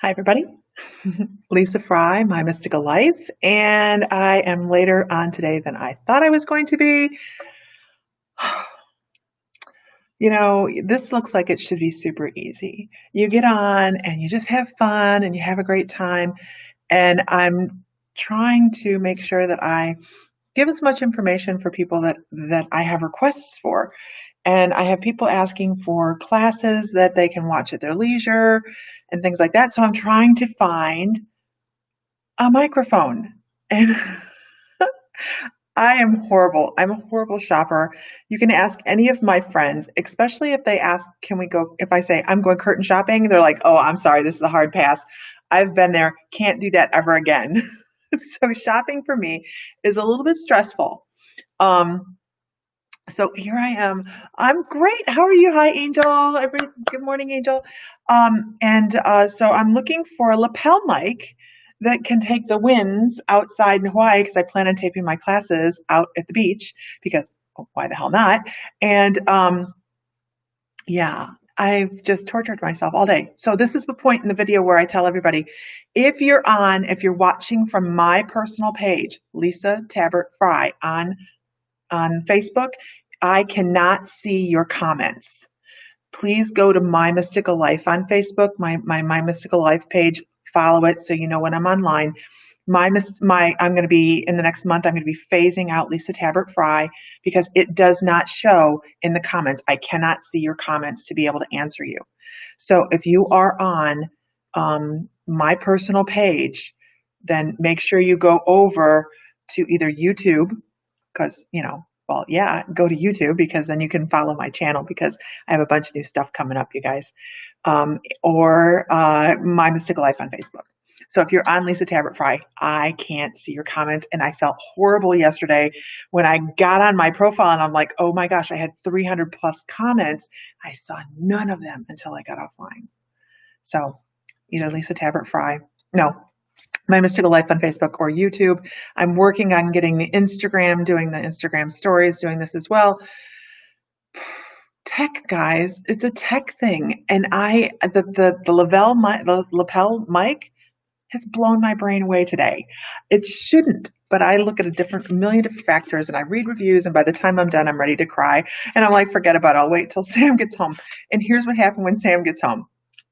Hi, everybody. Lisa Fry, My Mystical Life, and I am later on today than I thought I was going to be. You know, this looks like it should be super easy. You get on and you just have fun and you have a great time. And I'm trying to make sure that I give as much information for people that I have requests for. And I have people asking for classes that they can watch at their leisure and things like that. So I'm trying to find a microphone. And I am horrible. I'm a horrible shopper. You can ask any of my friends, especially if they ask, can we go, if I say I'm going curtain shopping, they're like, oh, I'm sorry, this is a hard pass. I've been there, can't do that ever again. So shopping for me is a little bit stressful. Um, so here I am. I'm great. How are you? Hi, Angel. Good morning, Angel. So I'm looking for a lapel mic that can take the winds outside in Hawaii because I plan on taping my classes out at the beach because why the hell not? And yeah, I've just tortured myself all day. So this is the point in the video where I tell everybody, if you're watching from my personal page, Lisa Tabbert Fry on Facebook, I cannot see your comments. Please go to My Mystical Life on Facebook, my Mystical Life page. Follow it so you know when I'm online. I'm going to be in the next month. I'm going to be phasing out Lisa Tabbert Fry because it does not show in the comments. I cannot see your comments to be able to answer you. So if you are on my personal page, then make sure you go over to either YouTube because go to YouTube because then you can follow my channel because I have a bunch of new stuff coming up, you guys. Or My Mystical Life on Facebook. So if you're on Lisa Tabbert Fry, I can't see your comments. And I felt horrible yesterday when I got on my profile and I'm like, oh my gosh, I had 300 plus comments. I saw none of them until I got offline. So either Lisa Tabbert Fry, no, My Mystical Life on Facebook or YouTube. I'm working on getting the Instagram, doing the Instagram stories, doing this as well. Tech, guys, it's a tech thing. And the lapel mic has blown my brain away today. It shouldn't, but I look at a million different factors and I read reviews, and by the time I'm done, I'm ready to cry. And I'm like, forget about it. I'll wait till Sam gets home. And here's what happened when Sam gets home.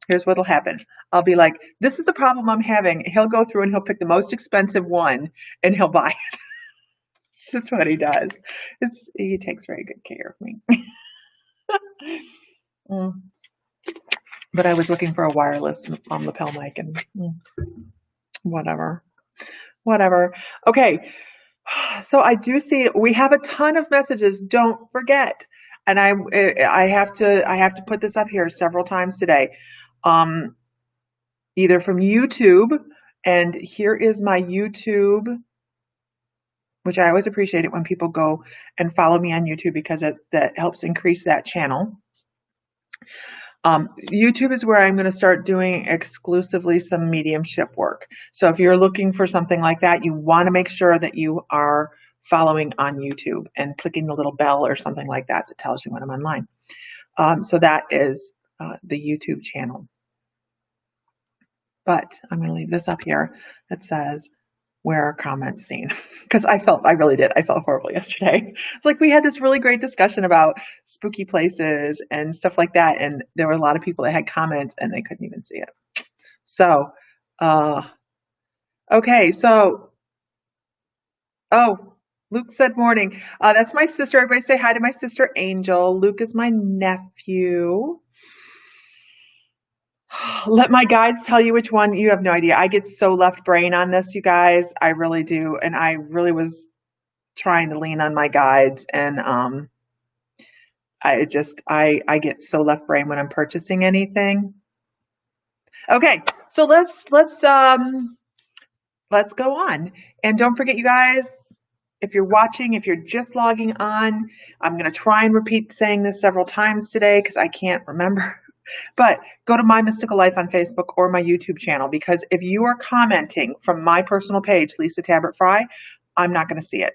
Here's what'll happen. I'll be like, this is the problem I'm having. He'll go through and he'll pick the most expensive one and he'll buy it. It's just what he does. He takes very good care of me. But I was looking for a wireless lapel mic and whatever. Okay. So I do see we have a ton of messages. Don't forget. And I have to put this up here several times today. Either from YouTube, and here is my YouTube, which I always appreciate it when people go and follow me on YouTube because that helps increase that channel. YouTube is where I'm going to start doing exclusively some mediumship work. So if you're looking for something like that, you want to make sure that you are following on YouTube and clicking the little bell or something like that that tells you when I'm online. So that is the YouTube channel. But I'm going to leave this up here that says, where are comments seen? Because I felt horrible yesterday. It's like we had this really great discussion about spooky places and stuff like that. And there were a lot of people that had comments and they couldn't even see it. So, okay. So, Luke said morning. That's my sister. Everybody say hi to my sister, Angel. Luke is my nephew. Let my guides tell you which one. You have no idea. I get so left brain on this, you guys. I really do. And I really was trying to lean on my guides. And I get so left brain when I'm purchasing anything. Okay, so let's go on. And don't forget, you guys, if you're watching, if you're just logging on, I'm going to try and repeat saying this several times today because I can't remember. But go to My Mystical Life on Facebook or my YouTube channel, because if you are commenting from my personal page, Lisa Tabbert Fry, I'm not going to see it.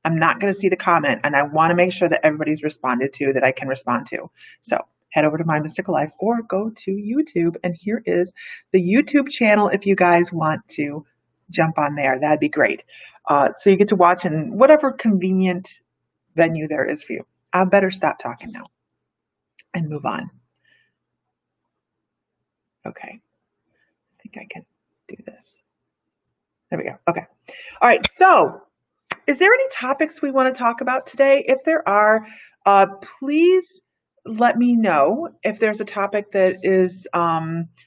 I'm not going to see the comment, and I want to make sure that everybody's responded to that I can respond to. So head over to My Mystical Life or go to YouTube. And here is the YouTube channel if you guys want to jump on there. That'd be great. So you get to watch in whatever convenient venue there is for you. I better stop talking now and move on. Okay. I think I can do this. There we go. Okay. All right. So is there any topics we want to talk about today? If there are, please let me know if there's a topic that is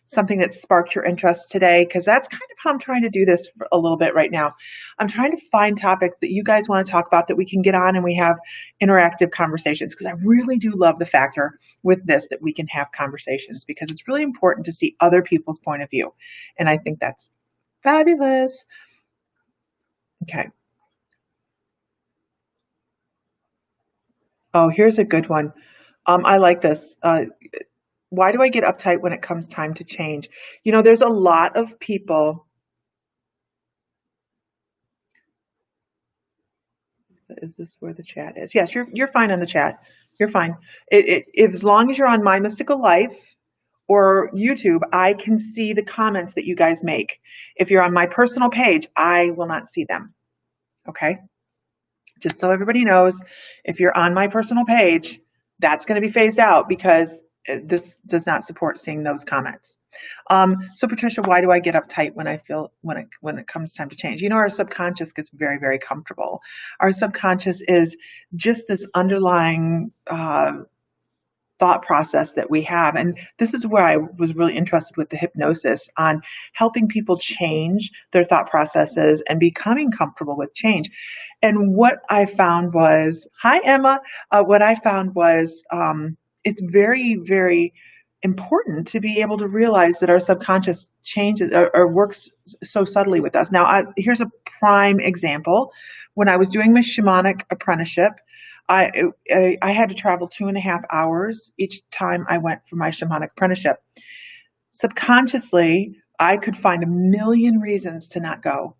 something that sparked your interest today, because that's kind of how I'm trying to do this for a little bit right now. I'm trying to find topics that you guys want to talk about that we can get on and we have interactive conversations, because I really do love the factor with this that we can have conversations, because it's really important to see other people's point of view. And I think that's fabulous. Okay. Oh, here's a good one. I like this. Why do I get uptight when it comes time to change? You know, there's a lot of people. Is this where the chat is? Yes, you're fine on the chat. You're fine. As long as you're on My Mystical Life or YouTube, I can see the comments that you guys make. If you're on my personal page, I will not see them. Okay? Just so everybody knows, if you're on my personal page, that's going to be phased out because this does not support seeing those comments. So Patricia, why do I get uptight when I feel when it comes time to change? You know, our subconscious gets very, very comfortable. Our subconscious is just this underlying thought process that we have. And this is where I was really interested with the hypnosis, on helping people change their thought processes and becoming comfortable with change. And what I found was, hi Emma, what I found was it's very, very important to be able to realize that our subconscious changes or works so subtly with us. Now, here's a prime example. When I was doing my shamanic apprenticeship, I had to travel 2.5 hours each time I went for my shamanic apprenticeship. Subconsciously, I could find a million reasons to not go.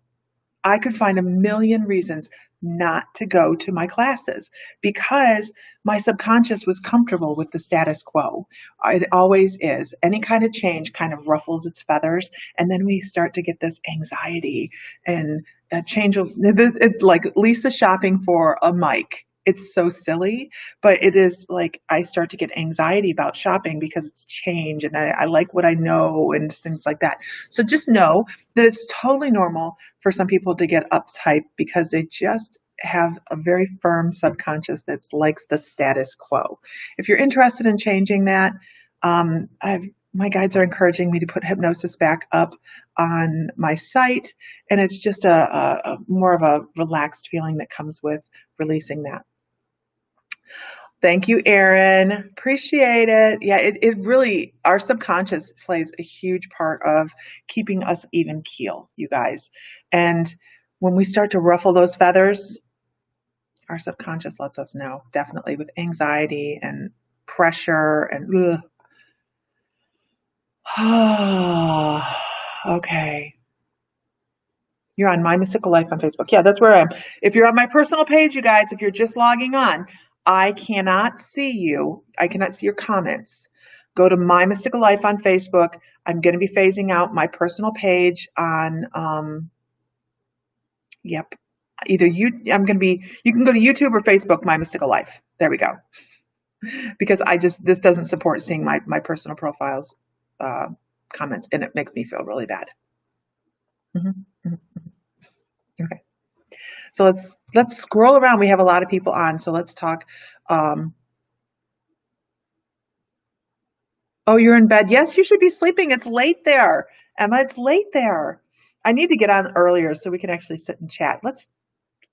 I could find a million reasons not to go to my classes because my subconscious was comfortable with the status quo. It always is. Any kind of change kind of ruffles its feathers, and then we start to get this anxiety and a change of, it's like Lisa shopping for a mic. It's so silly, but it is like I start to get anxiety about shopping because it's change and I like what I know and things like that. So just know that it's totally normal for some people to get uptight because they just have a very firm subconscious that likes the status quo. If you're interested in changing that, my guides are encouraging me to put hypnosis back up on my site, and it's just a more of a relaxed feeling that comes with releasing that. Thank you, Erin. Appreciate it. Yeah, it really, our subconscious plays a huge part of keeping us even keel, you guys. And when we start to ruffle those feathers, our subconscious lets us know, definitely, with anxiety and pressure and okay. You're on My Mystical Life on Facebook. Yeah, that's where I am. If you're on my personal page, you guys, if you're just logging on, I cannot see you. I cannot see your comments. Go to My Mystical Life on Facebook. I'm going to be phasing out my personal page on, yep, either you can go to YouTube or Facebook, My Mystical Life. There we go. Because this doesn't support seeing my personal profiles comments, and it makes me feel really bad. Okay. So let's scroll around. We have a lot of people on, so let's talk. Oh, you're in bed. Yes, you should be sleeping. It's late there. Emma, it's late there. I need to get on earlier so we can actually sit and chat. Let's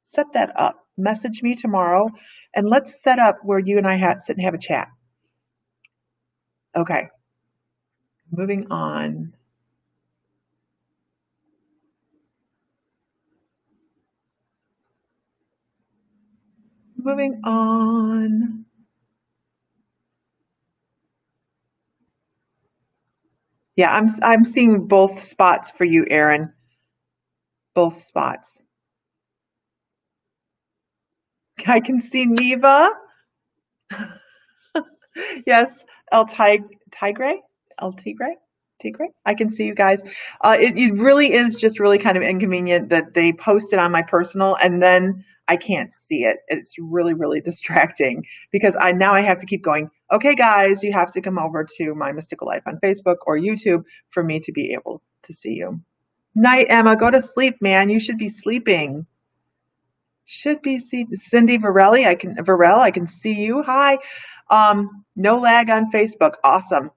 set that up. Message me tomorrow, and let's set up where you and I sit and have a chat. Okay. Moving on. Moving on. Yeah, I'm seeing both spots for you, Erin. Both spots. I can see Neva. Yes, El Tigre? El Tigre? Tigre? I can see you guys. It really is just really kind of inconvenient that they post it on my personal and then I can't see it. It's really, really distracting because now I have to keep going, okay, guys, you have to come over to my Mystical Life on Facebook or YouTube for me to be able to see you. Night, Emma. Go to sleep, man. You should be sleeping. Should be Cindy Varell. I can see you. Hi. No lag on Facebook. Awesome.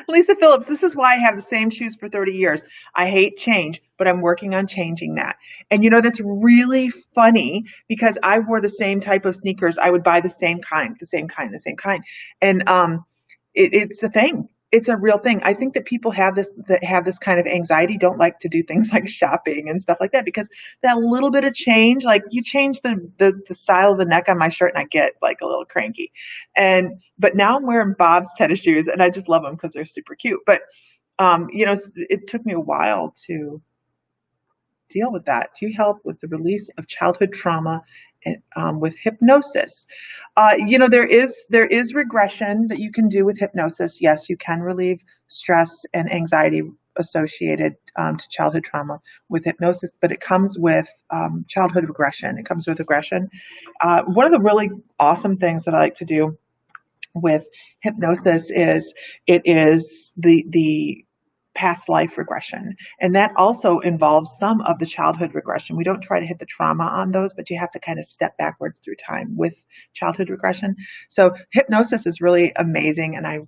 Lisa Phillips, this is why I have the same shoes for 30 years. I hate change, but I'm working on changing that. And that's really funny because I wore the same type of sneakers. I would buy the same kind, the same kind, the same kind. And it's a thing. It's a real thing. I think that people that have this kind of anxiety don't like to do things like shopping and stuff like that because that little bit of change, like you change the style of the neck on my shirt and I get like a little cranky. But now I'm wearing Bob's tennis shoes and I just love them because they're super cute. But it took me a while to deal with that. Do you help with the release of childhood trauma and with hypnosis? There is regression that you can do with hypnosis. Yes, you can relieve stress and anxiety associated to childhood trauma with hypnosis, but it comes with childhood regression. It comes with regression. One of the really awesome things that I like to do with hypnosis is it is the past life regression. And that also involves some of the childhood regression. We don't try to hit the trauma on those, but you have to kind of step backwards through time with childhood regression. So hypnosis is really amazing. And I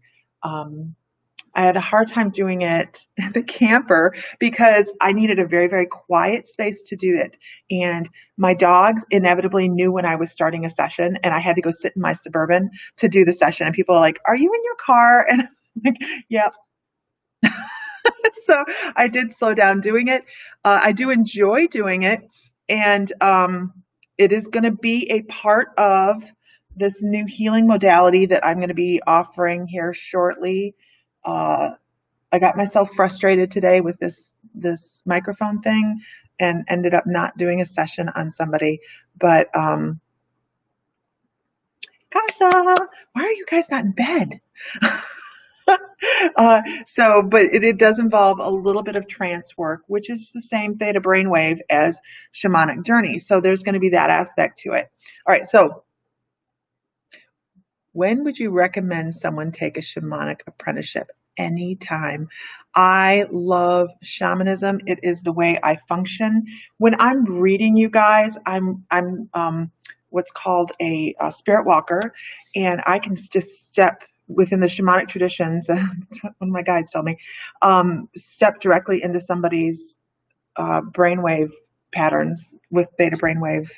had a hard time doing it at the camper because I needed a very, very quiet space to do it. And my dogs inevitably knew when I was starting a session and I had to go sit in my Suburban to do the session. And people are like, "Are you in your car?" And I'm like, "Yep." So I did slow down doing it. I do enjoy doing it. And it is going to be a part of this new healing modality that I'm going to be offering here shortly. I got myself frustrated today with this microphone thing and ended up not doing a session on somebody. But Kasha, why are you guys not in bed? But it does involve a little bit of trance work, which is the same theta brainwave as shamanic journey. So there's going to be that aspect to it. All right. So when would you recommend someone take a shamanic apprenticeship? Anytime. I love shamanism. It is the way I function. When I'm reading you guys, I'm what's called a spirit walker, and I can just step within the shamanic traditions. That's what one of my guides told me. Step directly into somebody's brainwave patterns with theta brainwave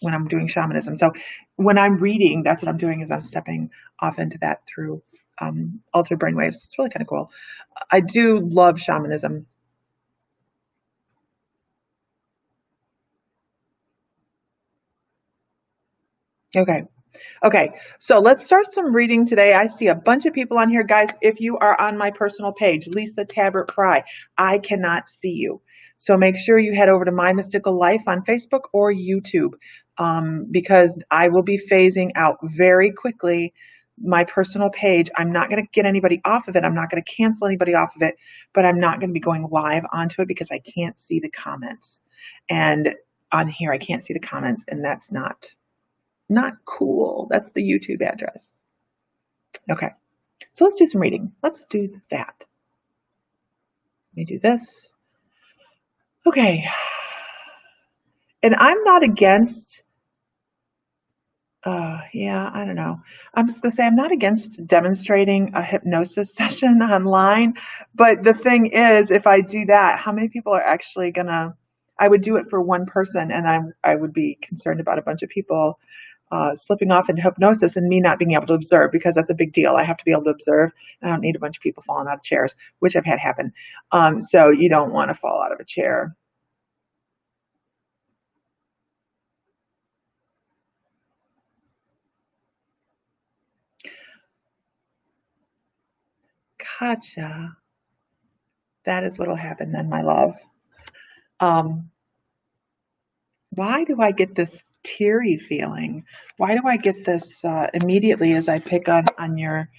when I'm doing shamanism. So when I'm reading, that's what I'm doing is I'm stepping off into that through altered brainwaves. It's really kind of cool. I do love shamanism. Okay, so let's start some reading today. I see a bunch of people on here. Guys, if you are on my personal page, Lisa Tabbert Fry, I cannot see you. So make sure you head over to My Mystical Life on Facebook or YouTube because I will be phasing out very quickly my personal page. I'm not going to get anybody off of it. I'm not going to cancel anybody off of it, but I'm not going to be going live onto it because I can't see the comments. And on here, I can't see the comments, and that's not cool. That's the YouTube address. Okay, so let's do some reading. Let's do that. Let me do this. Okay, and I'm not against, I don't know. I'm just going to say I'm not against demonstrating a hypnosis session online, but the thing is, if I do that, how many people are actually going to, I would do it for one person and I would be concerned about a bunch of people slipping off into hypnosis and me not being able to observe because that's a big deal. I have to be able to observe. I don't need a bunch of people falling out of chairs, which I've had happen. So you don't want to fall out of a chair. Gotcha. That is what will happen then, my love. Why do I get this teary feeling. Why do I get this immediately as I pick on your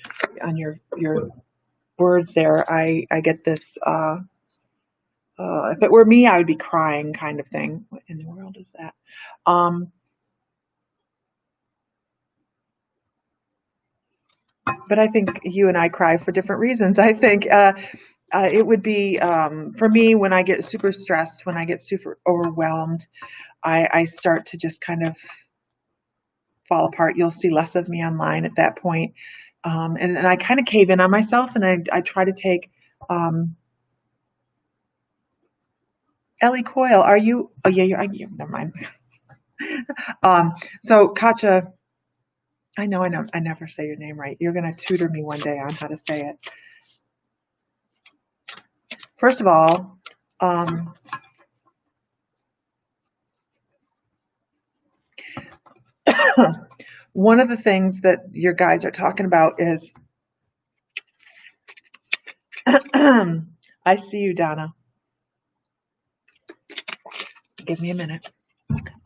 words there? I get this. If it were me, I would be crying, kind of thing. What in the world is that? Um, but I think you and I cry for different reasons. I think it would be for me when I get super stressed, when I get super overwhelmed, I start to just kind of fall apart. You'll see less of me online at that point. And I kind of cave in on myself, and I try to take Ellie Coyle. Are you? Oh yeah, never mind. So Katja, I know, I never say your name right. You're gonna tutor me one day on how to say it. First of all, one of the things that your guides are talking about is, I see you, Donna. Give me a minute.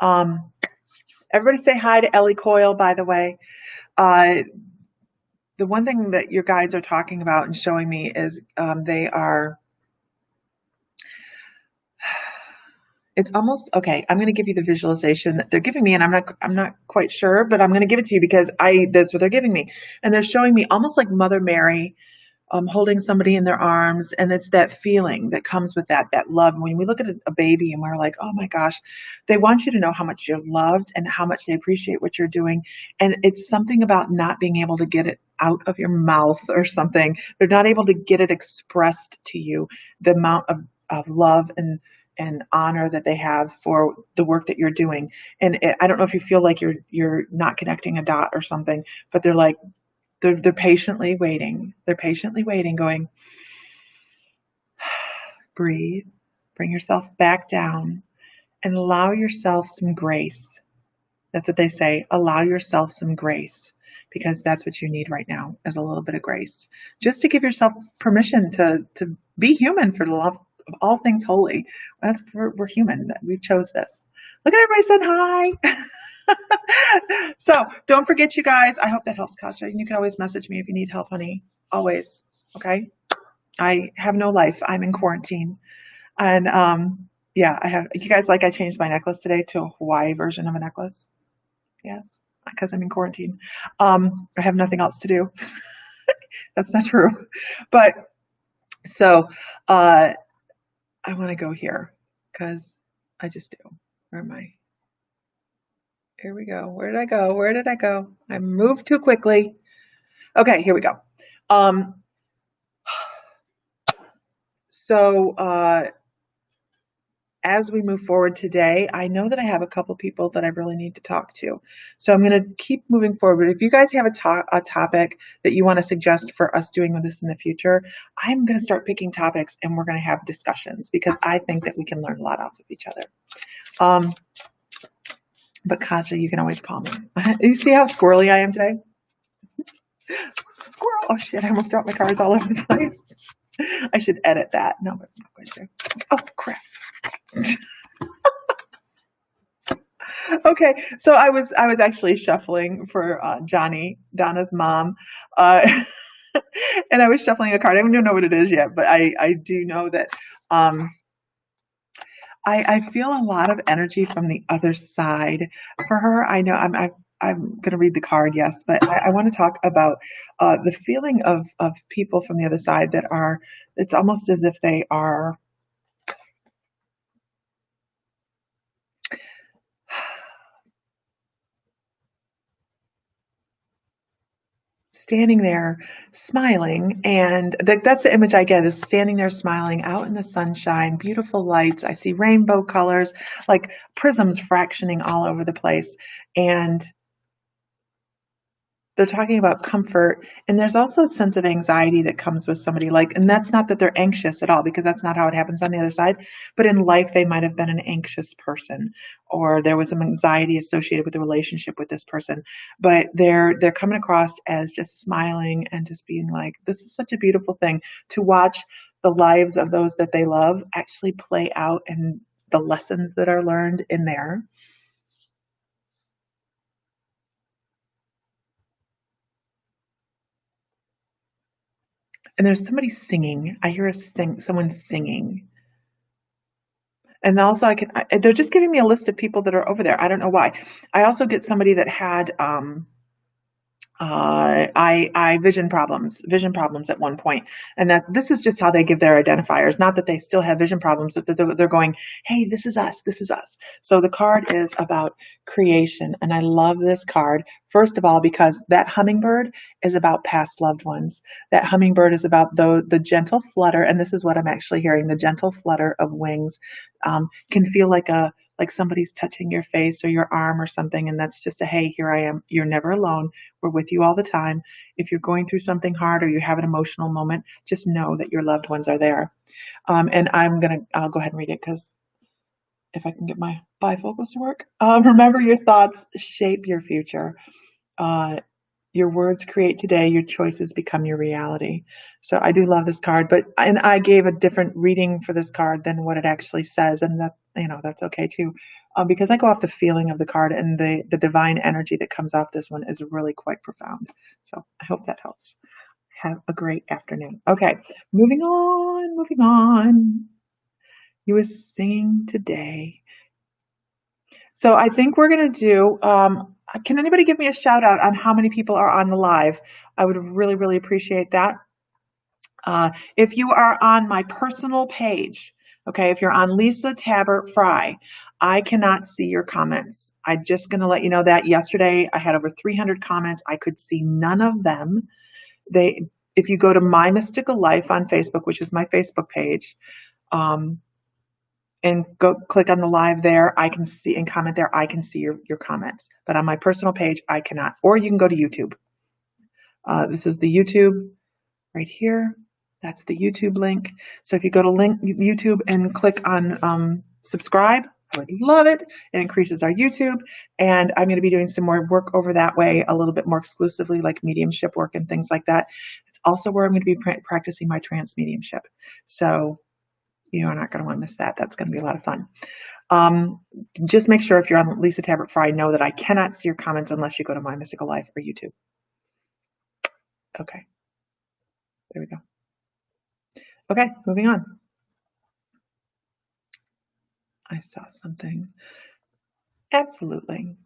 Everybody say hi to Ellie Coyle, by the way. The one thing that your guides are talking about and showing me is they are, it's almost, okay, I'm going to give you the visualization that they're giving me, and I'm not quite sure, but I'm going to give it to you because that's what they're giving me. And they're showing me almost like Mother Mary holding somebody in their arms, and it's that feeling that comes with that love. When we look at a baby and we're like, oh my gosh, they want you to know how much you're loved and how much they appreciate what you're doing. And it's something about not being able to get it out of your mouth or something. They're not able to get it expressed to you, the amount of love and honor that they have for the work that you're doing. And I don't know if you feel like you're not connecting a dot or something, but they're like, they're patiently waiting. They're patiently waiting, going, breathe, bring yourself back down, and allow yourself some grace. That's what they say. Allow yourself some grace, because that's what you need right now, is a little bit of grace. Just to give yourself permission to be human, for the love of all things holy. We're human. We chose this. Look at everybody saying hi. So don't forget, you guys. I hope that helps, Kasha. You can always message me if you need help, honey. Always. Okay. I have no life. I'm in quarantine. And yeah, I have, you guys, like, I changed my necklace today to a Hawaii version of a necklace. Yes, because I'm in quarantine. I have nothing else to do. That's not true. But so I want to go here because I just do. Where am I? Here we go. Where did I go? Where did I go? I moved too quickly. Okay, here we go. So as we move forward today, I know that I have a couple people that I really need to talk to. So I'm going to keep moving forward. If you guys have a topic that you want to suggest for us doing with this in the future, I'm going to start picking topics and we're going to have discussions, because I think that we can learn a lot off of each other. But Katja, you can always call me. You see how squirrely I am today? Squirrel. Oh shit, I almost dropped my cards all over the place. I should edit that. No, but I'm not going to. Oh crap. Okay, so I was actually shuffling for Johnny, Donna's mom, and I was shuffling a card. I don't know what it is yet, but I do know that I feel a lot of energy from the other side for her. I know I'm going to read the card, yes, but I want to talk about the feeling of people from the other side that are. It's almost as if they are. Standing there smiling, and that's the image I get, is standing there smiling out in the sunshine, beautiful lights. I see rainbow colors, like prisms fractioning all over the place, and they're talking about comfort. And there's also a sense of anxiety that comes with somebody, like, and that's not that they're anxious at all, because that's not how it happens on the other side, but in life they might have been an anxious person, or there was some anxiety associated with the relationship with this person, but they're coming across as just smiling and just being like, this is such a beautiful thing to watch the lives of those that they love actually play out, and the lessons that are learned in there. And there's somebody singing. I hear someone singing. And also they're just giving me a list of people that are over there. I don't know why. I also get somebody that had I vision problems at one point, and that this is just how they give their identifiers. Not that they still have vision problems, that they're going, hey, this is us, this is us. So the card is about creation, and I love this card. First of all, because that hummingbird is about past loved ones. That hummingbird is about the gentle flutter, and this is what I'm actually hearing: the gentle flutter of wings can feel like somebody's touching your face or your arm or something, and that's just a hey, here I am. You're never alone. We're with you all the time. If you're going through something hard or you have an emotional moment, just know that your loved ones are there. And I'll go ahead and read it because if I can get my bifocals to work. Remember, your thoughts shape your future. Uh, your words create today, your choices become your reality. So I do love this card, and I gave a different reading for this card than what it actually says, and that's okay too, because I go off the feeling of the card, and the divine energy that comes off this one is really quite profound. So I hope that helps. Have a great afternoon. Okay, moving on, moving on. You were singing today. So I think we're going to do, can anybody give me a shout out on how many people are on the live? I would really, really appreciate that. If you are on my personal page, okay, if you're on Lisa Tabbert Fry, I cannot see your comments. I'm just going to let you know that yesterday I had over 300 comments. I could see none of them. If you go to My Mystical Life on Facebook, which is my Facebook page, and go click on the live there, I can see and comment there. I can see your comments, but on my personal page, I cannot. Or you can go to YouTube. This is the YouTube right here. That's the YouTube link. So if you go to YouTube and click on subscribe, I would love it. It increases our YouTube, and I'm going to be doing some more work over that way, a little bit more exclusively, like mediumship work and things like that. It's also where I'm going to be practicing my trance mediumship. So you are not going to want to miss that. That's going to be a lot of fun. Just make sure if you're on Lisa Tabbert Fry, know that I cannot see your comments unless you go to My Mystical Life or YouTube. Okay. There we go. Okay, moving on. I saw something. Absolutely.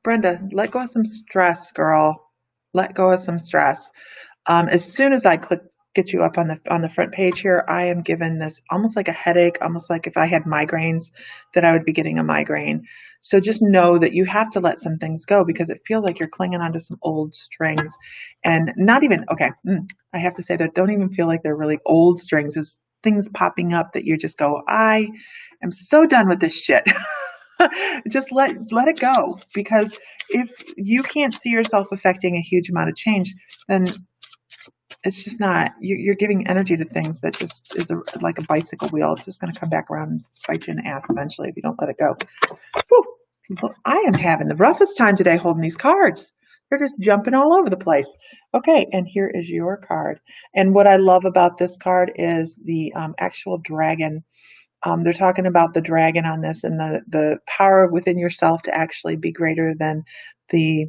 Brenda, let go of some stress, girl. Let go of some stress. As soon as I get you up on the front page here, I am given this almost like a headache, almost like if I had migraines, that I would be getting a migraine. So just know that you have to let some things go because it feels like you're clinging onto some old strings, and not even okay. I have to say that don't even feel like they're really old strings. It's things popping up that you just go, I am so done with this shit. Just let it go, because if you can't see yourself affecting a huge amount of change, then it's just not, you're giving energy to things that just is like a bicycle wheel. It's just going to come back around and bite you in the ass eventually if you don't let it go. Whew. I am having the roughest time today holding these cards. They're just jumping all over the place. Okay, and here is your card. And what I love about this card is the actual dragon. They're talking about the dragon on this, and the power within yourself to actually be greater than the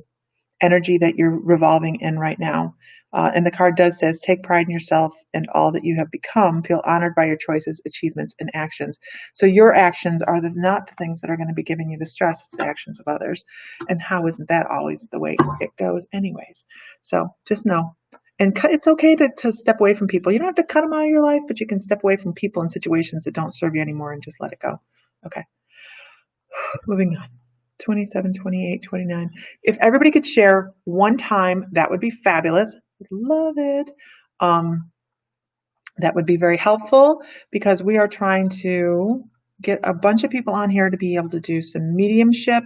energy that you're revolving in right now. And the card says, take pride in yourself and all that you have become. Feel honored by your choices, achievements, and actions. So your actions are not the things that are going to be giving you the stress. It's the actions of others. And how isn't that always the way it goes anyways? So just know. And it's okay to step away from people. You don't have to cut them out of your life, but you can step away from people and situations that don't serve you anymore and just let it go. Okay. Moving on. 27, 28, 29. If everybody could share one time, that would be fabulous. Love it. That would be very helpful because we are trying to get a bunch of people on here to be able to do some mediumship.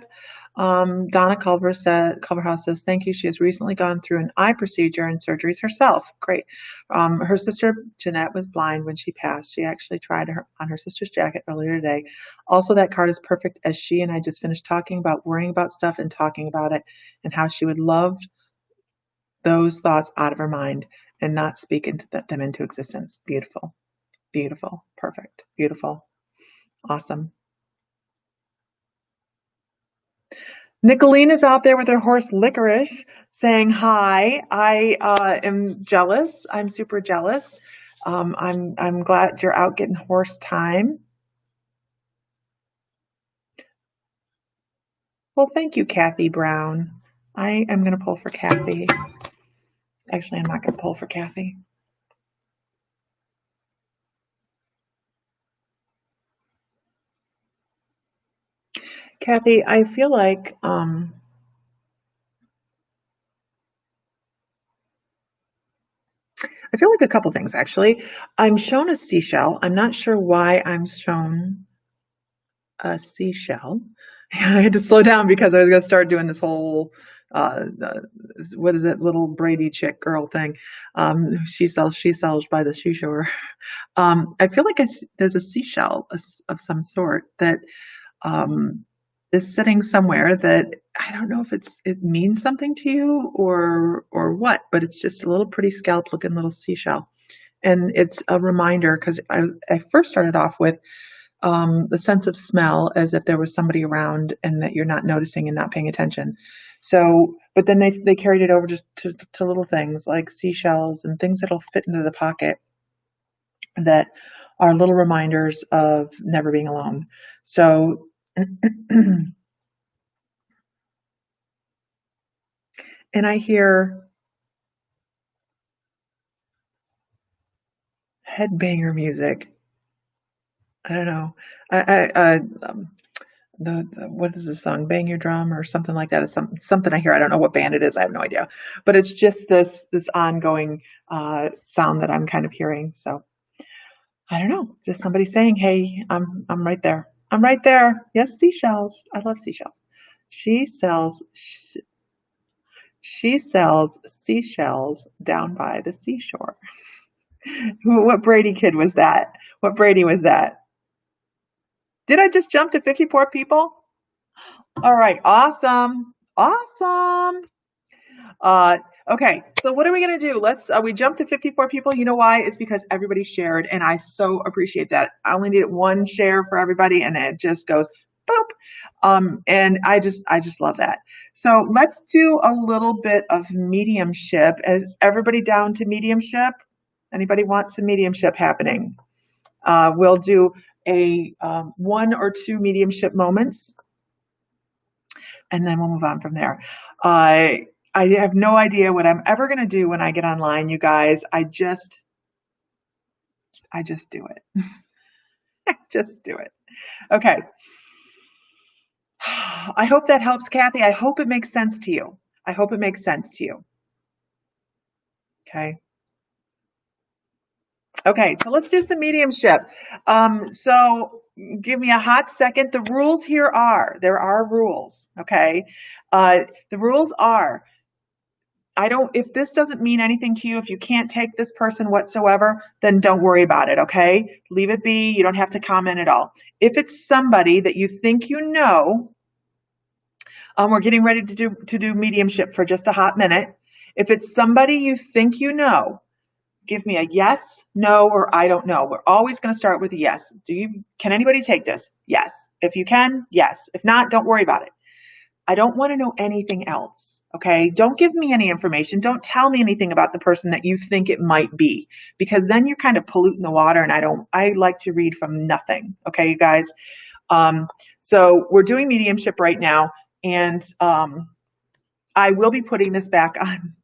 Donna Culverhouse says, thank you. She has recently gone through an eye procedure and surgeries herself. Great. Her sister, Jeanette, was blind when she passed. She actually tried on her sister's jacket earlier today. Also, that card is perfect as she and I just finished talking about worrying about stuff and talking about it and how she would love those thoughts out of her mind and not speak them into existence. Beautiful. Beautiful. Perfect. Beautiful. Awesome. Nicolina's out there with her horse Licorice saying hi. I am jealous. I'm super jealous. I'm glad you're out getting horse time. Well, thank you, Kathy Brown. I am going to pull for Kathy. Actually, I'm not going to pull for Kathy. Kathy, I feel like a couple things actually. I'm shown a seashell. I'm not sure why I'm shown a seashell. I had to slow down because I was going to start doing this whole what is it, little Brady chick girl thing. She sells by the seashore. I feel like there's a seashell of some sort that um, is sitting somewhere that I don't know if it means something to you or what, but it's just a little pretty scallop looking little seashell. And it's a reminder because I first started off with the sense of smell as if there was somebody around and that you're not noticing and not paying attention. So, but then they carried it over to little things like seashells and things that'll fit into the pocket that are little reminders of never being alone. So, and I hear headbanger music. I don't know. Um, the what is the song? Bang Your Drum or something like that is something I hear. I don't know what band it is. I have no idea. But it's just this ongoing sound that I'm kind of hearing. So I don't know. Just somebody saying, "Hey, I'm right there. I'm right there." Yes, seashells. I love seashells. She sells she sells seashells down by the seashore. What Brady kid was that? What Brady was that? Did I just jump to 54 people? All right, awesome. Awesome. Uh, okay, so what are we gonna do? We jumped to 54 people. You know why? It's because everybody shared, and I so appreciate that. I only needed one share for everybody, and it just goes boop. And I just love that. So let's do a little bit of mediumship. Is everybody down to mediumship? Anybody want some mediumship happening? We'll do a one or two mediumship moments, and then we'll move on from there. I have no idea what I'm ever going to do when I get online, you guys. I just do it. I just do it. Okay. I hope that helps, Kathy. I hope it makes sense to you. I hope it makes sense to you. Okay. Okay, so let's do some mediumship. So give me a hot second. The rules here are, there are rules, okay? The rules are, if this doesn't mean anything to you, if you can't take this person whatsoever, then don't worry about it, okay? Leave it be. You don't have to comment at all. If it's somebody that you think you know, we're getting ready to do mediumship for just a hot minute. If it's somebody you think you know, give me a yes, no, or I don't know. We're always going to start with a yes. Can anybody take this? Yes. If you can, yes. If not, don't worry about it. I don't want to know anything else. Okay. Don't give me any information. Don't tell me anything about the person that you think it might be, because then you're kind of polluting the water. And I like to read from nothing. Okay, you guys. So we're doing mediumship right now. And, I will be putting this back on.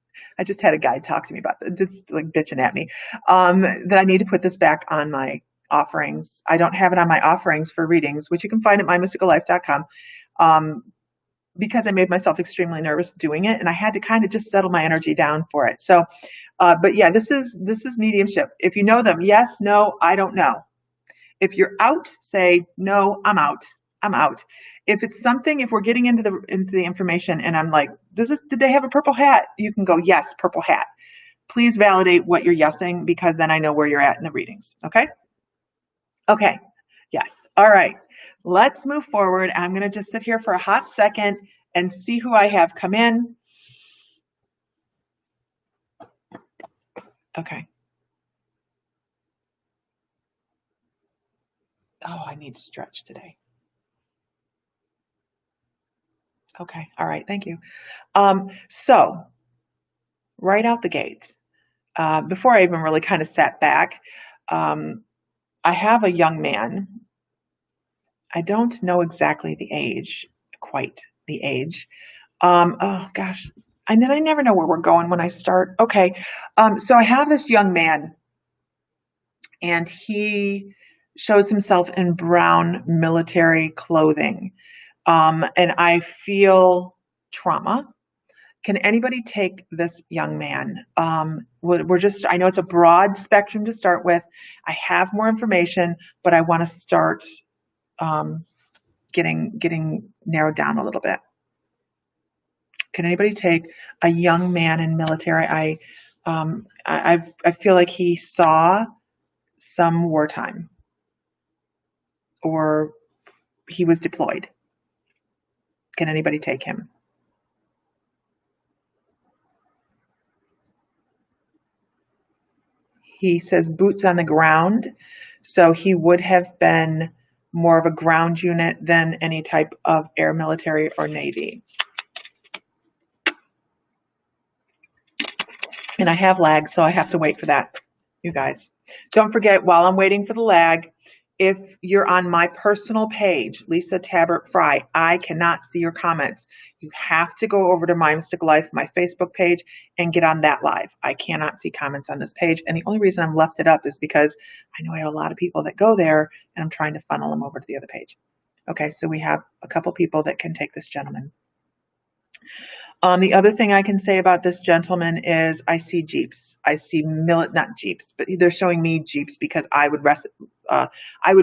I just had a guy talk to me about this, just like bitching at me, that I need to put this back on my offerings. I don't have it on my offerings for readings, which you can find at mymysticallife.com. Because I made myself extremely nervous doing it, and I had to kind of just settle my energy down for it. So, but yeah, this is mediumship. If you know them, yes, no, I don't know. If you're out, say no, I'm out. I'm out. If we're getting into the information and I'm like, did they have a purple hat? You can go, yes, purple hat. Please validate what you're yesing, because then I know where you're at in the readings. Okay? Okay. Yes. All right. Let's move forward. I'm going to just sit here for a hot second and see who I have come in. Okay. Oh, I need to stretch today. Okay. All right. Thank you. So right out the gate, before I even really kind of sat back, um, I have a young man. I don't know exactly the age, quite the age. Oh gosh, and then I never know where we're going when I start. Okay, so I have this young man, and he shows himself in brown military clothing, and I feel trauma. Can anybody take this young man? I know it's a broad spectrum to start with. I have more information, but I want to start um, getting narrowed down a little bit. Can anybody take a young man in military? I feel like he saw some wartime, or he was deployed. Can anybody take him? He says boots on the ground, so he would have been more of a ground unit than any type of air military or navy. And I have lag, so I have to wait for that, you guys. Don't forget, while I'm waiting for the lag, if you're on my personal page, Lisa Tabbert Fry, I cannot see your comments. You have to go over to My Mystic Life, my Facebook page, and get on that live. I cannot see comments on this page. And the only reason I'm left it up is because I know I have a lot of people that go there, and I'm trying to funnel them over to the other page. Okay, so we have a couple people that can take this gentleman. The other thing I can say about this gentleman is I see Jeeps. I see not Jeeps, but they're showing me Jeeps because I would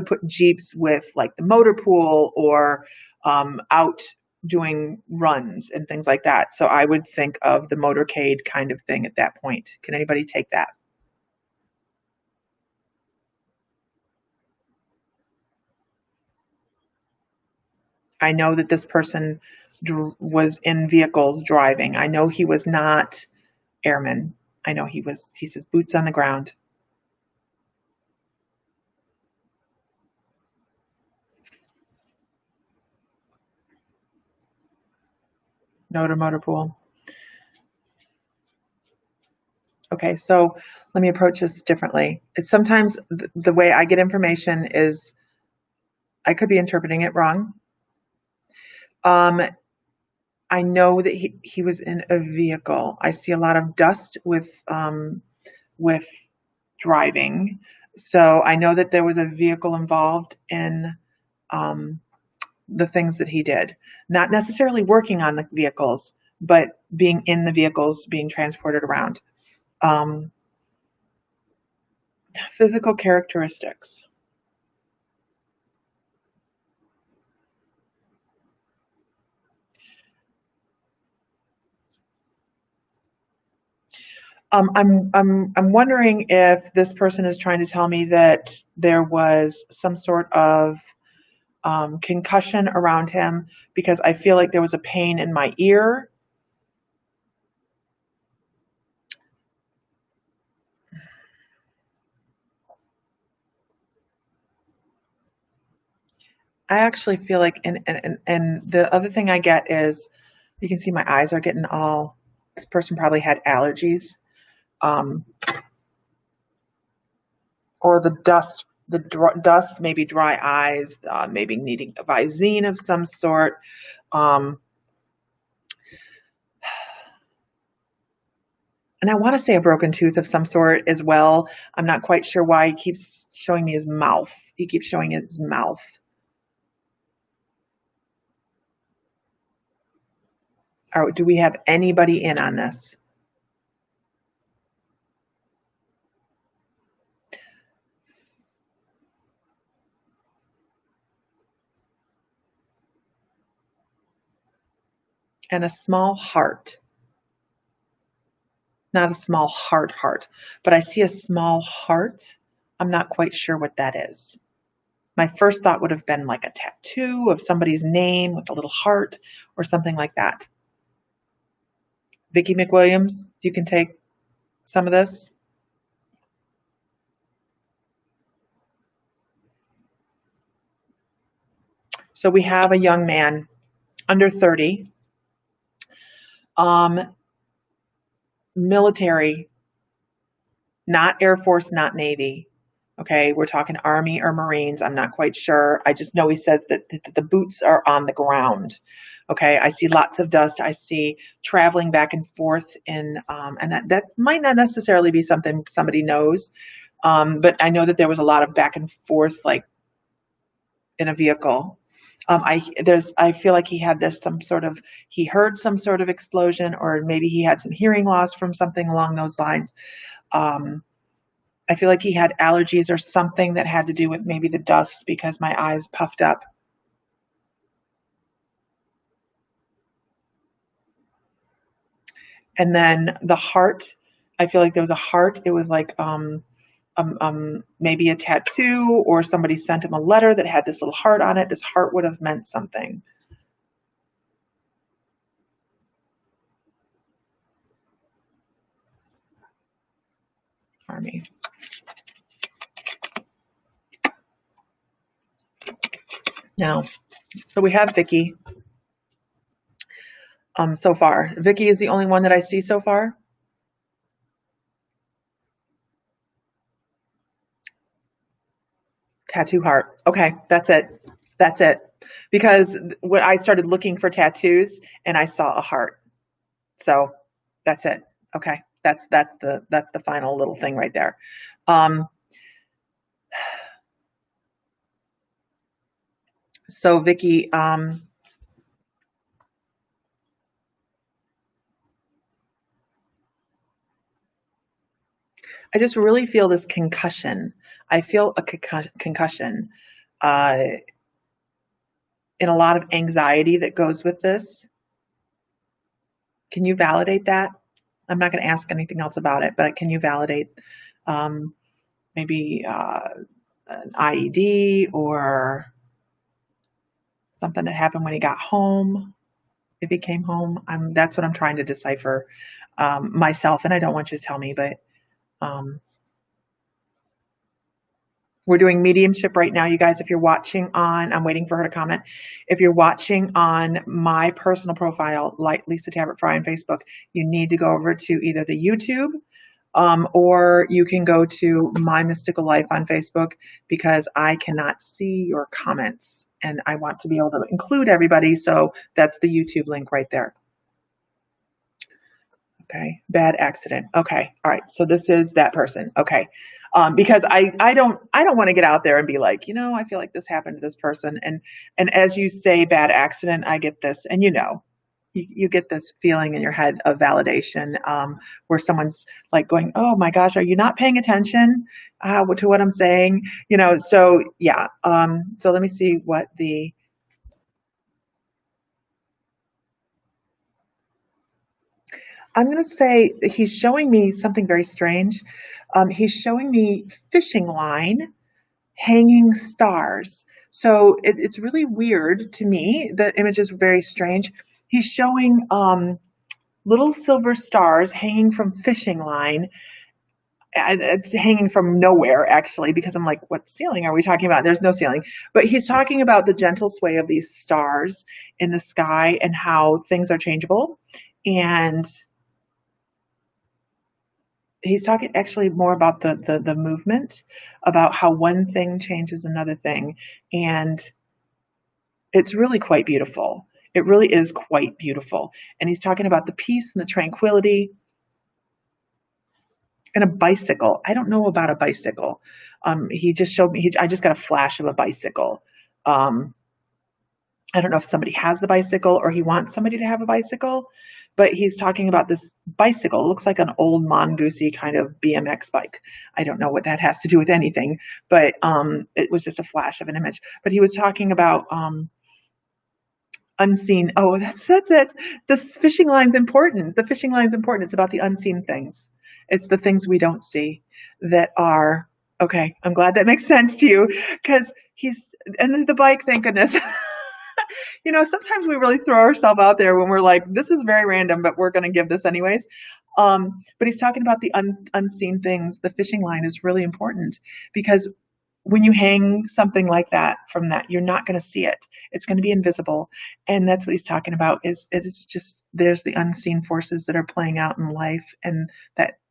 put Jeeps with like the motor pool or out doing runs and things like that. So I would think of the motorcade kind of thing at that point. Can anybody take that? I know that this person was in vehicles driving. I know he was not airman. I know he says boots on the ground. No to motor pool. Okay, so let me approach this differently. Sometimes the way I get information is I could be interpreting it wrong. I know that he was in a vehicle. I see a lot of dust with driving. So I know that there was a vehicle involved in the things that he did. Not necessarily working on the vehicles, but being in the vehicles, being transported around. Um, Physical characteristics. I'm wondering if this person is trying to tell me that there was some sort of concussion around him because I feel like there was a pain in my ear. I actually feel like, and the other thing I get is, you can see my eyes are getting all. This person probably had allergies, um, or the dust. Dust, maybe dry eyes, maybe needing a Visine of some sort. Um, And I want to say a broken tooth of some sort as well. I'm not quite sure why he keeps showing me his mouth. He keeps showing his mouth. Or do we have anybody in on this? And a small heart. Not a small heart, but I see a small heart. I'm not quite sure what that is. My first thought would have been like a tattoo of somebody's name with a little heart or something like that. Vicki McWilliams, you can take some of this. So we have a young man under 30 Military, not Air Force, not Navy. Okay, we're talking Army or Marines. I'm not quite sure. I just know he says that the boots are on the ground. Okay, I see lots of dust. I see traveling back and forth and that might not necessarily be something somebody knows, but I know that there was a lot of back and forth, like in a vehicle. I feel like he had he heard some sort of explosion, or maybe he had some hearing loss from something along those lines. Um, I feel like he had allergies or something that had to do with maybe the dust because my eyes puffed up. And then the heart, I feel like there was a heart. It was like maybe a tattoo, or somebody sent him a letter that had this little heart on it. This heart would have meant something. Army. Now, so we have Vicky. So far, Vicky is the only one that I see so far. Tattoo heart. Okay, that's it. That's it. Because when I started looking for tattoos and I saw a heart. So that's it. Okay. That's the final little thing right there. So Vicky, I just really feel this concussion. I feel a concussion, uh, and a lot of anxiety that goes with this. Can you validate that? I'm not going to ask anything else about it, but can you validate um, maybe an IED or something that happened when he got home? If he came home, that's what I'm trying to decipher myself, and I don't want you to tell me, but um, we're doing mediumship right now, you guys. If you're watching on, I'm waiting for her to comment. If you're watching on my personal profile, like Lisa Tabbert Fry on Facebook, you need to go over to either the YouTube, or you can go to My Mystical Life on Facebook, because I cannot see your comments and I want to be able to include everybody. So that's the YouTube link right there. Okay, bad accident. Okay, all right. So this is that person. Okay, because I don't want to get out there and be like, I feel like this happened to this person, and as you say, bad accident, I get this, and you get this feeling in your head of validation, where someone's like going, oh my gosh, are you not paying attention to what I'm saying? So yeah. So let me see what I'm going to say he's showing me something very strange. He's showing me fishing line, hanging stars. So it's really weird to me. The image is very strange. He's showing little silver stars hanging from fishing line. It's hanging from nowhere, actually, because I'm like, what ceiling are we talking about? There's no ceiling. But he's talking about the gentle sway of these stars in the sky and how things are changeable. And he's talking actually more about the movement, about how one thing changes another thing. And it's really quite beautiful. It really is quite beautiful. And he's talking about the peace and the tranquility and a bicycle. I don't know about a bicycle. He just showed me, I just got a flash of a bicycle. I don't know if somebody has the bicycle or he wants somebody to have a bicycle, but he's talking about this bicycle. It looks like an old mongoosey kind of BMX bike. I don't know what that has to do with anything, but it was just a flash of an image. But he was talking about unseen. Oh, that's it. The fishing line's important. The fishing line's important. It's about the unseen things. It's the things we don't see that are okay. I'm glad that makes sense to you, because and then the bike, thank goodness. Sometimes we really throw ourselves out there when we're like, this is very random, but we're going to give this anyways. But he's talking about the unseen things. The fishing line is really important because when you hang something like that from that, you're not going to see it. It's going to be invisible. And that's what he's talking about is it's just, there's the unseen forces that are playing out in life. And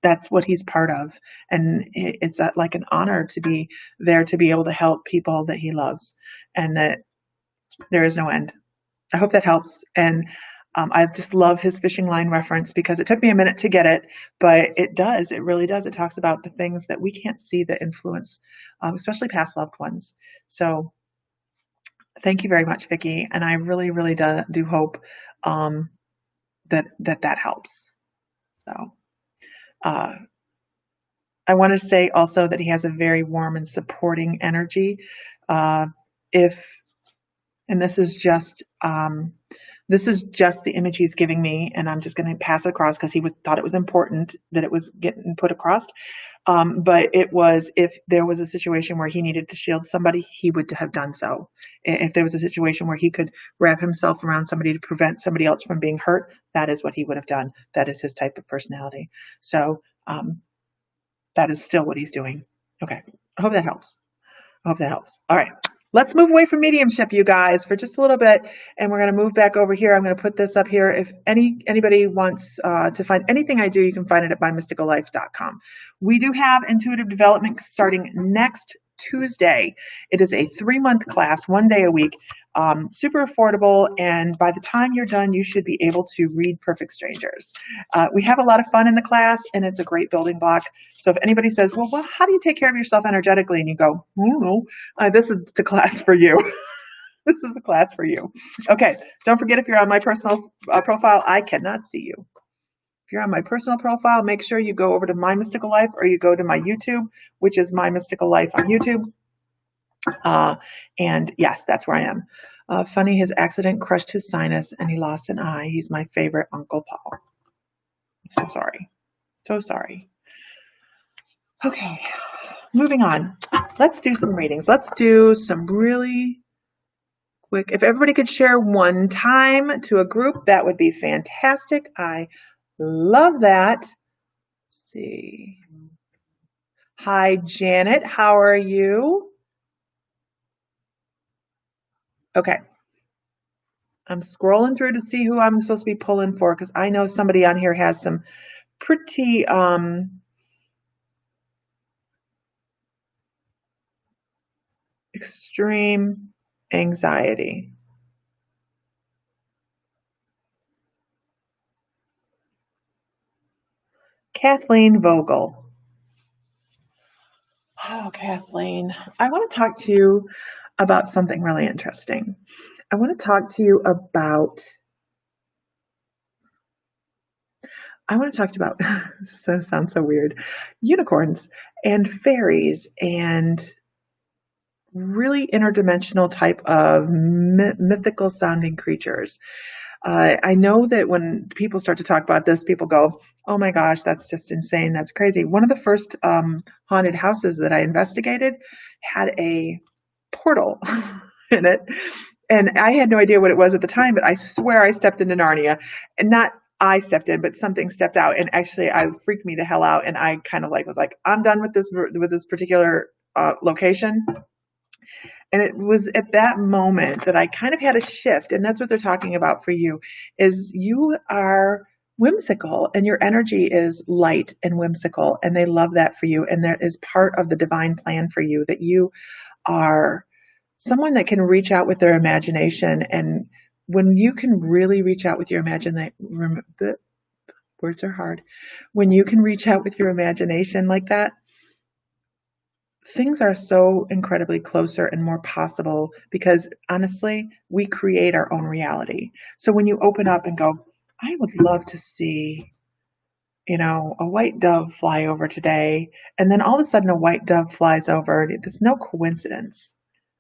that's what he's part of. And it's like an honor to be there, to be able to help people that he loves, and that there is no end. I hope that helps. And I just love his fishing line reference because it took me a minute to get it, but it does. It really does. It talks about the things that we can't see that influence, especially past loved ones. So thank you very much, Vicki. And I really, really do hope that helps. So I want to say also that he has a very warm and supporting energy. And this is just the image he's giving me, and I'm just going to pass it across because thought it was important that it was getting put across. But it was, if there was a situation where he needed to shield somebody, he would have done so. If there was a situation where he could wrap himself around somebody to prevent somebody else from being hurt, that is what he would have done. That is his type of personality. So that is still what he's doing. Okay, I hope that helps. All right. Let's move away from mediumship, you guys, for just a little bit, and we're going to move back over here. I'm going to put this up here. If anybody wants to find anything I do, you can find it at mymysticallife.com. We do have intuitive development starting next Tuesday. It is a 3-month class, 1 day a week, super affordable, and by the time you're done, you should be able to read perfect strangers. We have a lot of fun in the class, and it's a great building block. So if anybody says, well, how do you take care of yourself energetically? And you go, I don't know, this is the class for you. This is the class for you. Okay, don't forget, if you're on my personal profile, I cannot see you. If you're on my personal profile, make sure you go over to My Mystical Life, or you go to my YouTube, which is My Mystical Life on YouTube. And yes, that's where I am. Funny, his accident crushed his sinus and he lost an eye. He's my favorite Uncle Paul. I'm so sorry. So sorry. Okay, moving on. Let's do some readings. Let's do some really quick. If everybody could share one time to a group, that would be fantastic. I love that. Let's see. Hi, Janet. How are you? Okay. I'm scrolling through to see who I'm supposed to be pulling for, because I know somebody on here has some pretty extreme anxiety. Kathleen Vogel. Oh, Kathleen, I want to talk to you about something really interesting. I want to talk to you about this sounds so weird, unicorns and fairies and really interdimensional type of mythical sounding creatures. I know that when people start to talk about this, people go, oh my gosh, that's just insane. That's crazy. One of the first haunted houses that I investigated had a portal in it. And I had no idea what it was at the time, but I swear I stepped into Narnia. And not I stepped in, but something stepped out. And actually, I freaked me the hell out. And I kind of was like, I'm done with this particular location. And it was at that moment that I kind of had a shift. And that's what they're talking about for you, is you are whimsical and your energy is light and whimsical. And they love that for you. And that is part of the divine plan for you, that you are someone that can reach out with their imagination. And when you can really reach out with your imagination, the words are hard. When you can reach out with your imagination like that, things are so incredibly closer and more possible, because honestly, we create our own reality. So when you open up and go, I would love to see, a white dove fly over today, and then all of a sudden a white dove flies over. There's no coincidence.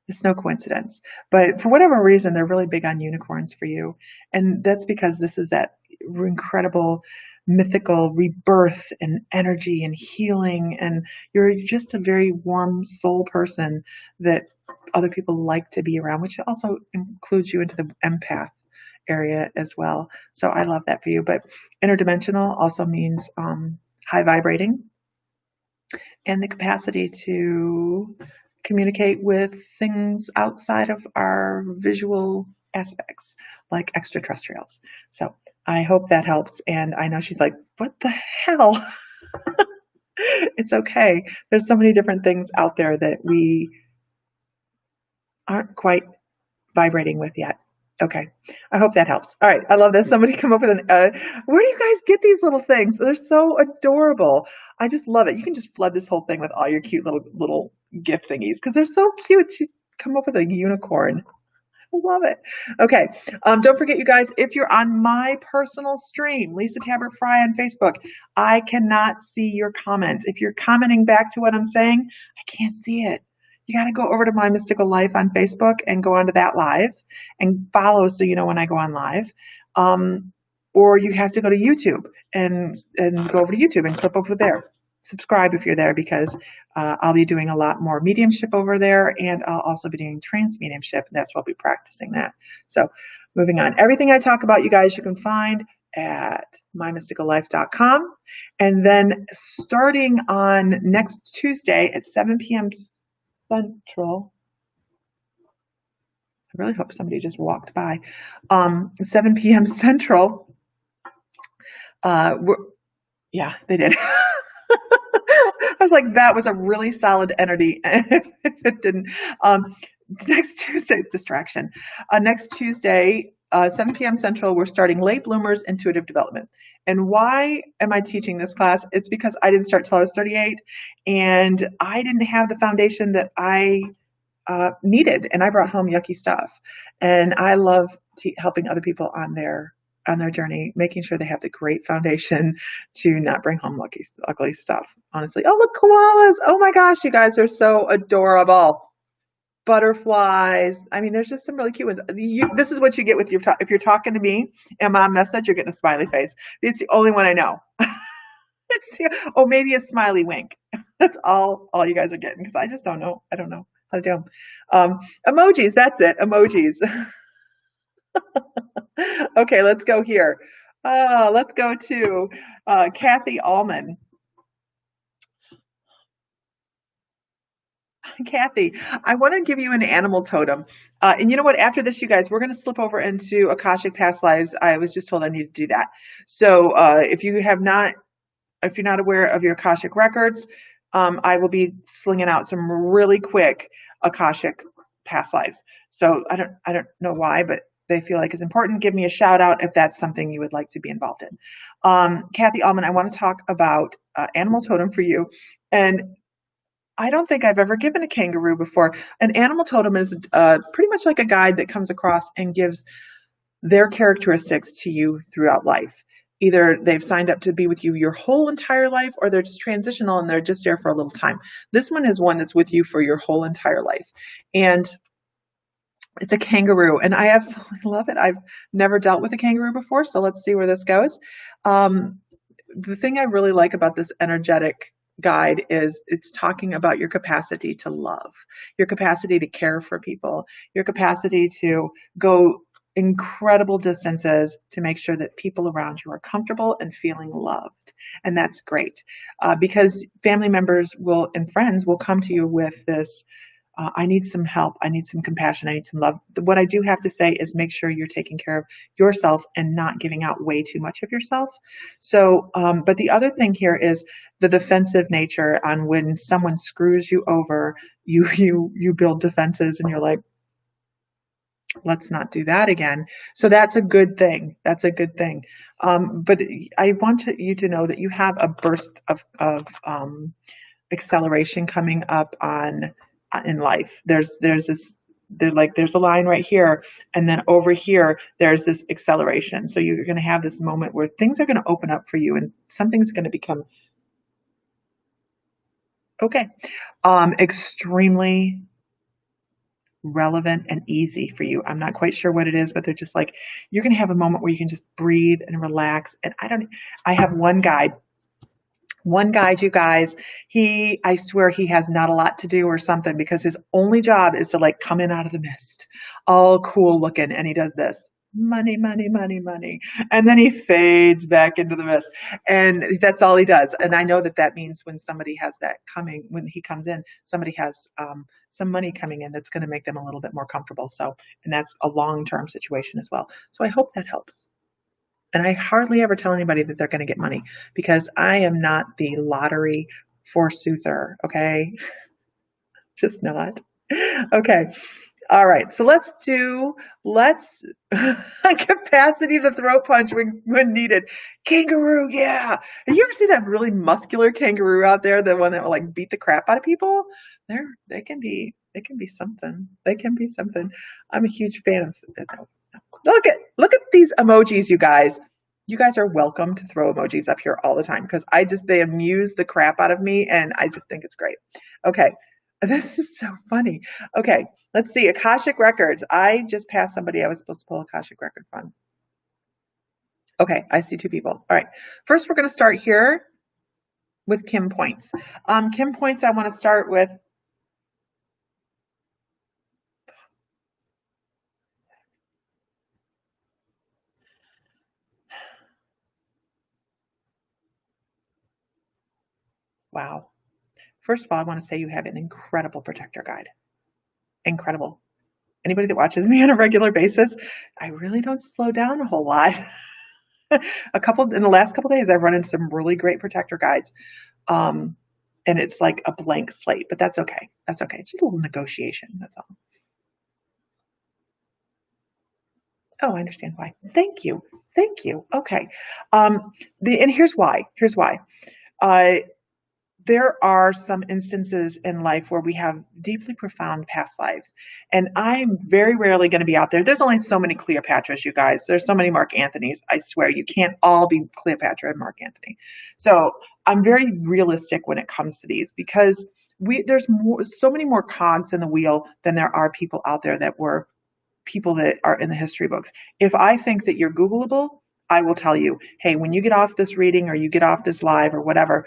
It's no coincidence. But for whatever reason, they're really big on unicorns for you. And that's because this is that incredible mythical rebirth and energy and healing. And you're just a very warm soul person that other people like to be around, which also includes you into the empath area as well. So I love that for you. But interdimensional also means high vibrating and the capacity to communicate with things outside of our visual aspects, like extraterrestrials. So I hope that helps. And I know she's like, what the hell? It's okay. There's so many different things out there that we aren't quite vibrating with yet. Okay. I hope that helps. All right. I love this. Somebody come up with where do you guys get these little things? They're so adorable. I just love it. You can just flood this whole thing with all your cute little gift thingies because they're so cute. She's come up with a unicorn. I love it. Okay. Don't forget, you guys, if you're on my personal stream, Lisa Tabbert Fry on Facebook, I cannot see your comments. If you're commenting back to what I'm saying, I can't see it. You got to go over to My Mystical Life on Facebook and go onto that live and follow so you know when I go on live. Or you have to go to YouTube and go over to YouTube and clip over there. Subscribe if you're there because I'll be doing a lot more mediumship over there, and I'll also be doing trance mediumship, and that's what I'll be practicing that. So moving on. Everything I talk about, you guys, you can find at mymysticallife.com. And then starting on next Tuesday at 7 p.m. Central. I really hope somebody just walked by. 7 p.m. Central. Yeah, they did. I was like, that was a really solid entity. If it didn't. Next Tuesday, distraction. Next Tuesday, 7 p.m. Central, we're starting Late Bloomers Intuitive Development. And why am I teaching this class? It's because I didn't start till I was 38, and I didn't have the foundation that I needed, and I brought home yucky stuff. And I love helping other people on their journey, making sure they have the great foundation to not bring home ugly stuff. Honestly. Oh, look, koalas. Oh my gosh, you guys are so adorable. Butterflies. I mean, there's just some really cute ones. This is what you get with if you're talking to me and my message, you're getting a smiley face. It's the only one I know. Oh, maybe a smiley wink. That's all you guys are getting because I just don't know. I don't know how to do them. Emojis. That's it. Emojis. Okay, let's go here. Let's go to Kathy Allman. Kathy, I want to give you an animal totem. And you know what? After this, you guys, we're going to slip over into Akashic Past Lives. I was just told I need to do that. So if you're not aware of your Akashic records, I will be slinging out some really quick Akashic Past Lives. So I don't know why, but they feel like it's important. Give me a shout out if that's something you would like to be involved in. Kathy Allman, I want to talk about animal totem for you. And I don't think I've ever given a kangaroo before. An animal totem is pretty much like a guide that comes across and gives their characteristics to you throughout life. Either they've signed up to be with you your whole entire life, or they're just transitional and they're just there for a little time. This one is one that's with you for your whole entire life. And it's a kangaroo, and I absolutely love it. I've never dealt with a kangaroo before, so let's see where this goes. The thing I really like about this energetic guide is it's talking about your capacity to love, your capacity to care for people, your capacity to go incredible distances to make sure that people around you are comfortable and feeling loved. And that's great because family members and friends will come to you with this, I need some help, I need some compassion, I need some love. What I do have to say is make sure you're taking care of yourself and not giving out way too much of yourself. So, but the other thing here is the defensive nature on when someone screws you over, you build defenses and you're like, let's not do that again. So that's a good thing. That's a good thing. But I want you to know that you have a burst of acceleration coming up in life. There's a line right here, and then over here there's this acceleration. So you're going to have this moment where things are going to open up for you, and something's going to become extremely relevant and easy for you. I'm not quite sure what it is, but they're just like, you're going to have a moment where you can just breathe and relax. And I have one guide, you guys, I swear he has not a lot to do or something, because his only job is to like come in out of the mist, all cool looking. And he does this. money, money, money, money. And then he fades back into the mist. And that's all he does. And I know that that means when somebody has that coming, when he comes in, somebody has some money coming in that's going to make them a little bit more comfortable. So, and that's a long-term situation as well. So I hope that helps. And I hardly ever tell anybody that they're going to get money because I am not the lottery forsooner. Okay. Just not. Okay. All right, so let's capacity to throat punch when needed. Kangaroo, yeah. Have you ever seen that really muscular kangaroo out there, the one that will like beat the crap out of people? They can be something. They can be something. I'm a huge fan of. Look at these emojis, you guys. You guys are welcome to throw emojis up here all the time because they amuse the crap out of me and I just think it's great. Okay. This is so funny. Okay, let's see. Akashic Records. I just passed somebody I was supposed to pull Akashic Record from. Okay, I see two people. All right. First, we're going to start here with Kim Points. Kim Points, I want to start with. Wow. First of all, I want to say you have an incredible protector guide. Incredible. Anybody that watches me on a regular basis, I really don't slow down a whole lot. In the last couple days, I've run into some really great protector guides. Um, and it's like a blank slate, but that's okay. That's okay. It's just a little negotiation. That's all. Oh, I understand why. Thank you. Thank you. Okay. And here's why. Here's why. Uh, there are some instances in life where we have deeply profound past lives. And I'm very rarely going to be out there. There's only so many Cleopatras, you guys. There's so many Mark Anthonys. I swear you can't all be Cleopatra and Mark Anthony. So I'm very realistic when it comes to these because there's so many more cogs in the wheel than there are people out there that were people that are in the history books. If I think that you're Googleable, I will tell you, hey, when you get off this reading or you get off this live or whatever,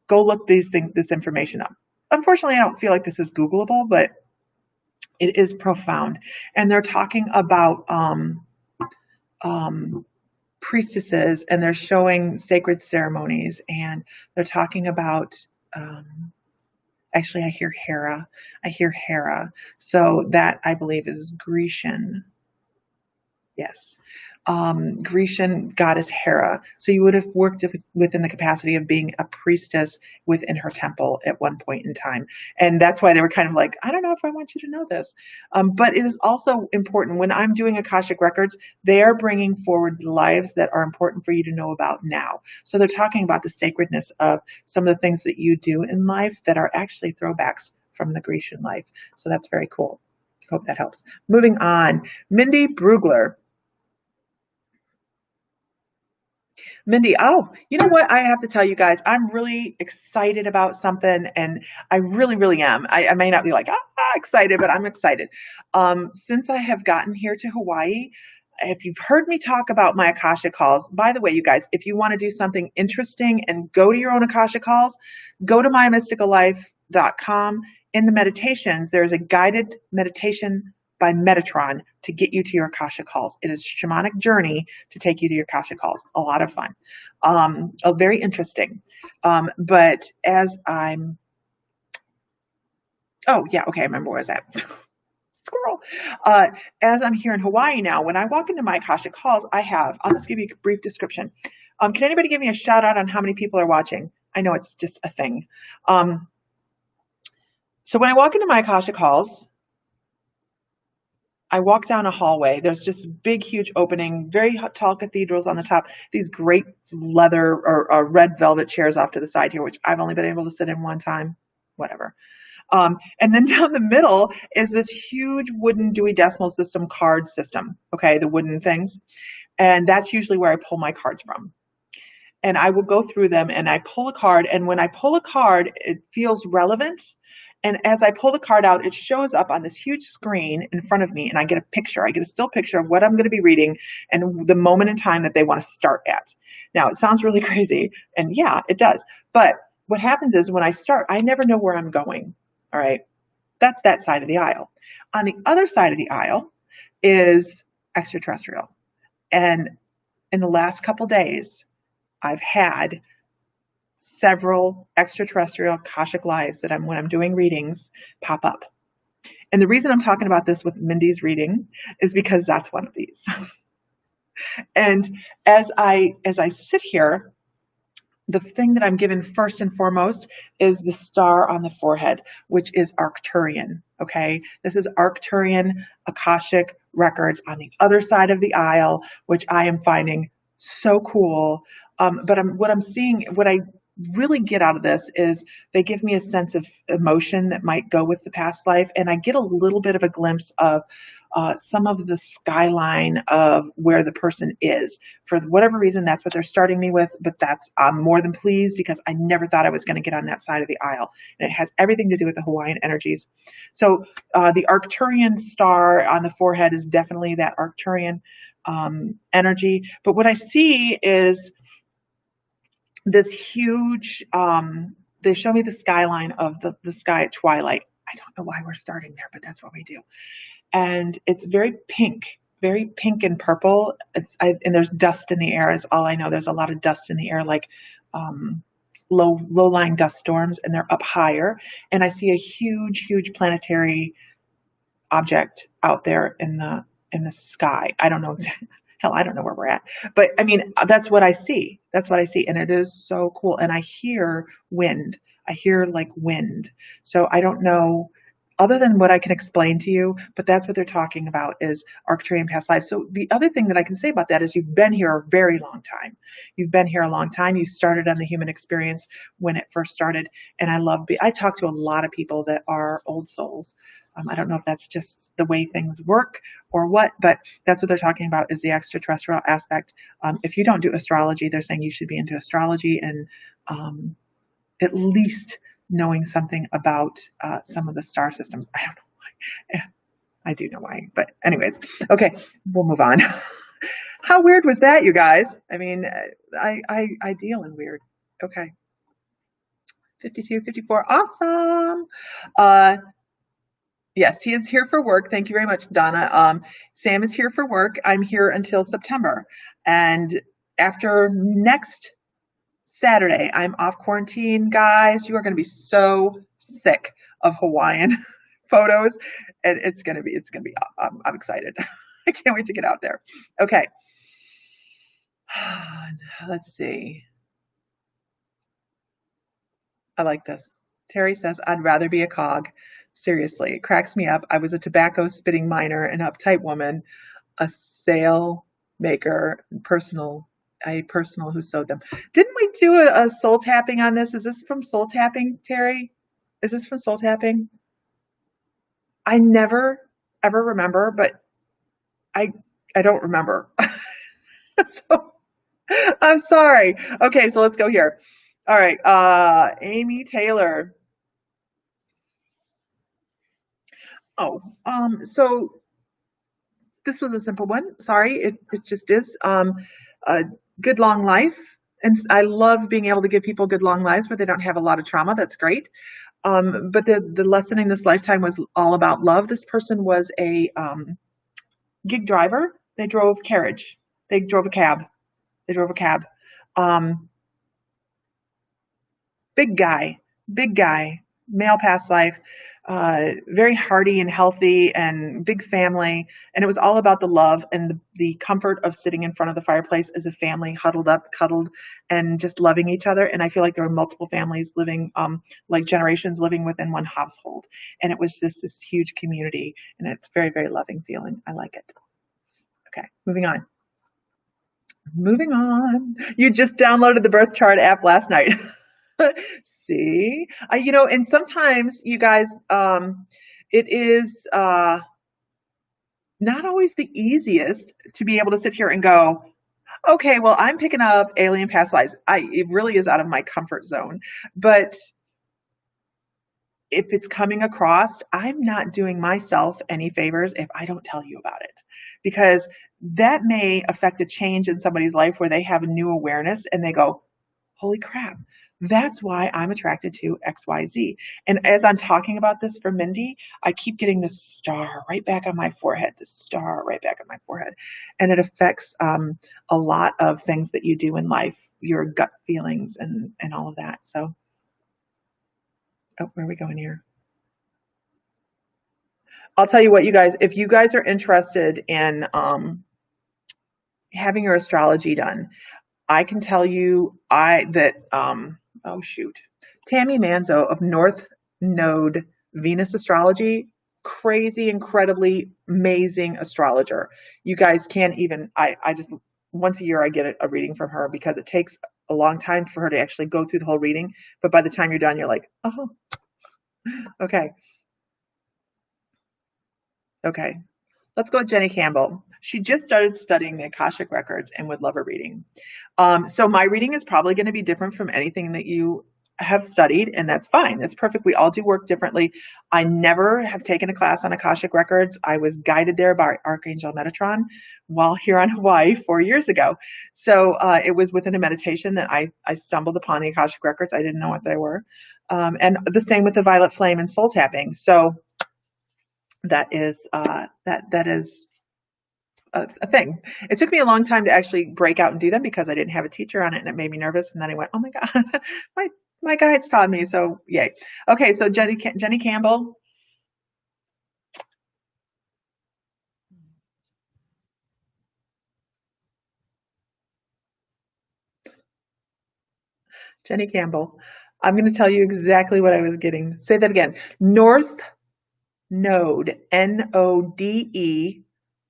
go look this information up. Unfortunately, I don't feel like this is Googleable, but it is profound. And they're talking about priestesses, and they're showing sacred ceremonies, and they're talking about. Actually, I hear Hera. I hear Hera. So that I believe is Grecian. Yes. Grecian goddess Hera. So you would have worked within the capacity of being a priestess within her temple at one point in time. And that's why they were kind of like, I don't know if I want you to know this. But it is also important when I'm doing Akashic Records, they are bringing forward lives that are important for you to know about now. So they're talking about the sacredness of some of the things that you do in life that are actually throwbacks from the Grecian life. So that's very cool. Hope that helps. Moving on, Mindy Brugler. Mindy, oh, you know what? I have to tell you guys, I'm really excited about something, and I really, really am. I may not be like excited, but I'm excited. Since I have gotten here to Hawaii, if you've heard me talk about my Akasha calls, by the way, you guys, if you want to do something interesting and go to your own Akasha calls, go to mymysticallife.com. In the meditations, there's a guided meditation by Metatron to get you to your Akasha calls. It is a shamanic journey to take you to your Akasha calls. A lot of fun. Very interesting. But as I'm, oh yeah, okay, I remember where I was at. Squirrel. As I'm here in Hawaii now, when I walk into my Akasha calls, I'll just give you a brief description. Can anybody give me a shout out on how many people are watching? I know it's just a thing. So when I walk into my Akasha calls, I walk down a hallway. There's just big, huge opening, very tall cathedrals on the top, these great leather or red velvet chairs off to the side here, which I've only been able to sit in one time, whatever. And then down the middle is this huge wooden Dewey Decimal System card system, okay, the wooden things. And that's usually where I pull my cards from. And I will go through them and I pull a card. And when I pull a card, it feels relevant. And as I pull the card out, it shows up on this huge screen in front of me, and I get a picture. I get a still picture of what I'm going to be reading and the moment in time that they want to start at. Now, it sounds really crazy, and yeah, it does. But what happens is when I start, I never know where I'm going, all right? That's that side of the aisle. On the other side of the aisle is extraterrestrial. And in the last couple days, I've had several extraterrestrial Akashic lives that when I'm doing readings, pop up. And the reason I'm talking about this with Mindy's reading is because that's one of these. And as I sit here, the thing that I'm given first and foremost is the star on the forehead, which is Arcturian. Okay, this is Arcturian Akashic records on the other side of the aisle, which I am finding so cool. But what I'm seeing, what I really get out of this is they give me a sense of emotion that might go with the past life, and I get a little bit of a glimpse of some of the skyline of where the person is. For whatever reason, that's what they're starting me with, but I'm more than pleased because I never thought I was going to get on that side of the aisle. And it has everything to do with the Hawaiian energies. So the Arcturian star on the forehead is definitely that Arcturian energy. But what I see is this huge, they show me the skyline of the sky at twilight. I don't know why we're starting there, but that's what we do. And it's very pink and purple. And there's dust in the air is all I know. There's a lot of dust in the air, like low-lying dust storms, and they're up higher. And I see a huge planetary object out there in the sky. I don't know exactly. Hell, I don't know where we're at. But I mean, that's what I see. That's what I see. And it is so cool. And I hear wind. I hear like wind. So I don't know other than what I can explain to you, but that's what they're talking about is Arcturian past lives. So the other thing that I can say about that is you've been here a very long time. You've been here a long time. You started on the human experience when it first started. And I talk to a lot of people that are old souls. I don't know if that's just the way things work or what, but that's what they're talking about is the extraterrestrial aspect. If you don't do astrology, they're saying you should be into astrology and at least knowing something about some of the star systems. I don't know why. I do know why, but anyways, okay, we'll move on. How weird was that, you guys? I mean, I deal in weird. Okay. 52, 54, awesome. Yes, he is here for work. Thank you very much, Donna. Sam is here for work. I'm here until September. And after next Saturday, I'm off quarantine, guys. You are going to be so sick of Hawaiian photos. And it's going to be, I'm excited. I can't wait to get out there. Okay. Let's see. I like this. Terry says, I'd rather be a cog. Seriously, it cracks me up. I was a tobacco spitting miner, an uptight woman, a sale maker, a personal who sewed them. Didn't we do a soul tapping on this? Is this from soul tapping, Terry? Is this from soul tapping? I never ever remember, but I don't remember. So I'm sorry. Okay, so let's go here. All right, Amy Taylor. Oh, so this was a simple one. Sorry, it just is. A good long life. And I love being able to give people good long lives where they don't have a lot of trauma. That's great. But the lesson in this lifetime was all about love. This person was a gig driver. They drove carriage. They drove a cab. They drove a cab. Um, big guy, male past life, very hearty and healthy and big family. And it was all about the love and the comfort of sitting in front of the fireplace as a family, huddled up, cuddled, and just loving each other. And I feel like there were multiple families living, like generations living within one household. And it was just this huge community. And it's very, very loving feeling. I like it. Okay, moving on. Moving on. You just downloaded the birth chart app last night. See, and sometimes you guys, it is not always the easiest to be able to sit here and go, okay, well, I'm picking up alien past lives. It really is out of my comfort zone. But if it's coming across, I'm not doing myself any favors if I don't tell you about it, because that may affect a change in somebody's life where they have a new awareness and they go, holy crap, That's why I'm attracted to XYZ. And as I'm talking about this for Mindy, I keep getting this star right back on my forehead, this star right back on my forehead. And it affects a lot of things that you do in life, your gut feelings and all of that. So, oh, where are we going here? I'll tell you what, you guys, if you guys are interested in having your astrology done, I can tell you that oh shoot, Tammy Manzo of North Node Venus Astrology, crazy, incredibly amazing astrologer. You guys can't even. I just once a year I get a reading from her because it takes a long time for her to actually go through the whole reading. But by the time you're done, you're like, oh, okay, okay. Let's go with Jenny Campbell. She just started studying the Akashic records and would love a reading. So my reading is probably going to be different from anything that you have studied, and that's fine. That's perfect. We all do work differently. I never have taken a class on Akashic records. I was guided there by Archangel Metatron while here on Hawaii 4 years ago. So it was within a meditation that I stumbled upon the Akashic records. I didn't know what they were. And the same with the violet flame and soul tapping. So that is that is a thing. It took me a long time to actually break out and do them because I didn't have a teacher on it, and it made me nervous. And then I went, "Oh my god, my guides taught me." So yay. Okay, so Jenny Campbell. Jenny Campbell. I'm going to tell you exactly what I was getting. Say that again. North Node, Node,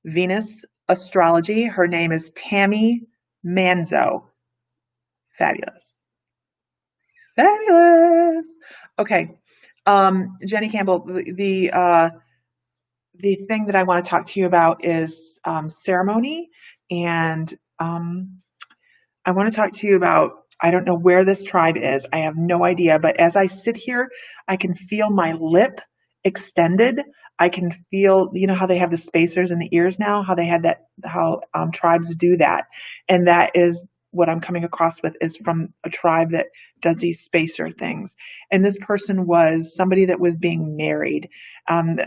Venus Astrology. Her name is Tammy Manzo. Fabulous. Fabulous. Okay. Jenny Campbell, the thing that I want to talk to you about is ceremony. And I want to talk to you about, I don't know where this tribe is. I have no idea. But as I sit here, I can feel my lip extended. I can feel, you know, how they have the spacers in the ears now, how they had that, how tribes do that. And that is what I'm coming across with is from a tribe that does these spacer things. And this person was somebody that was being married.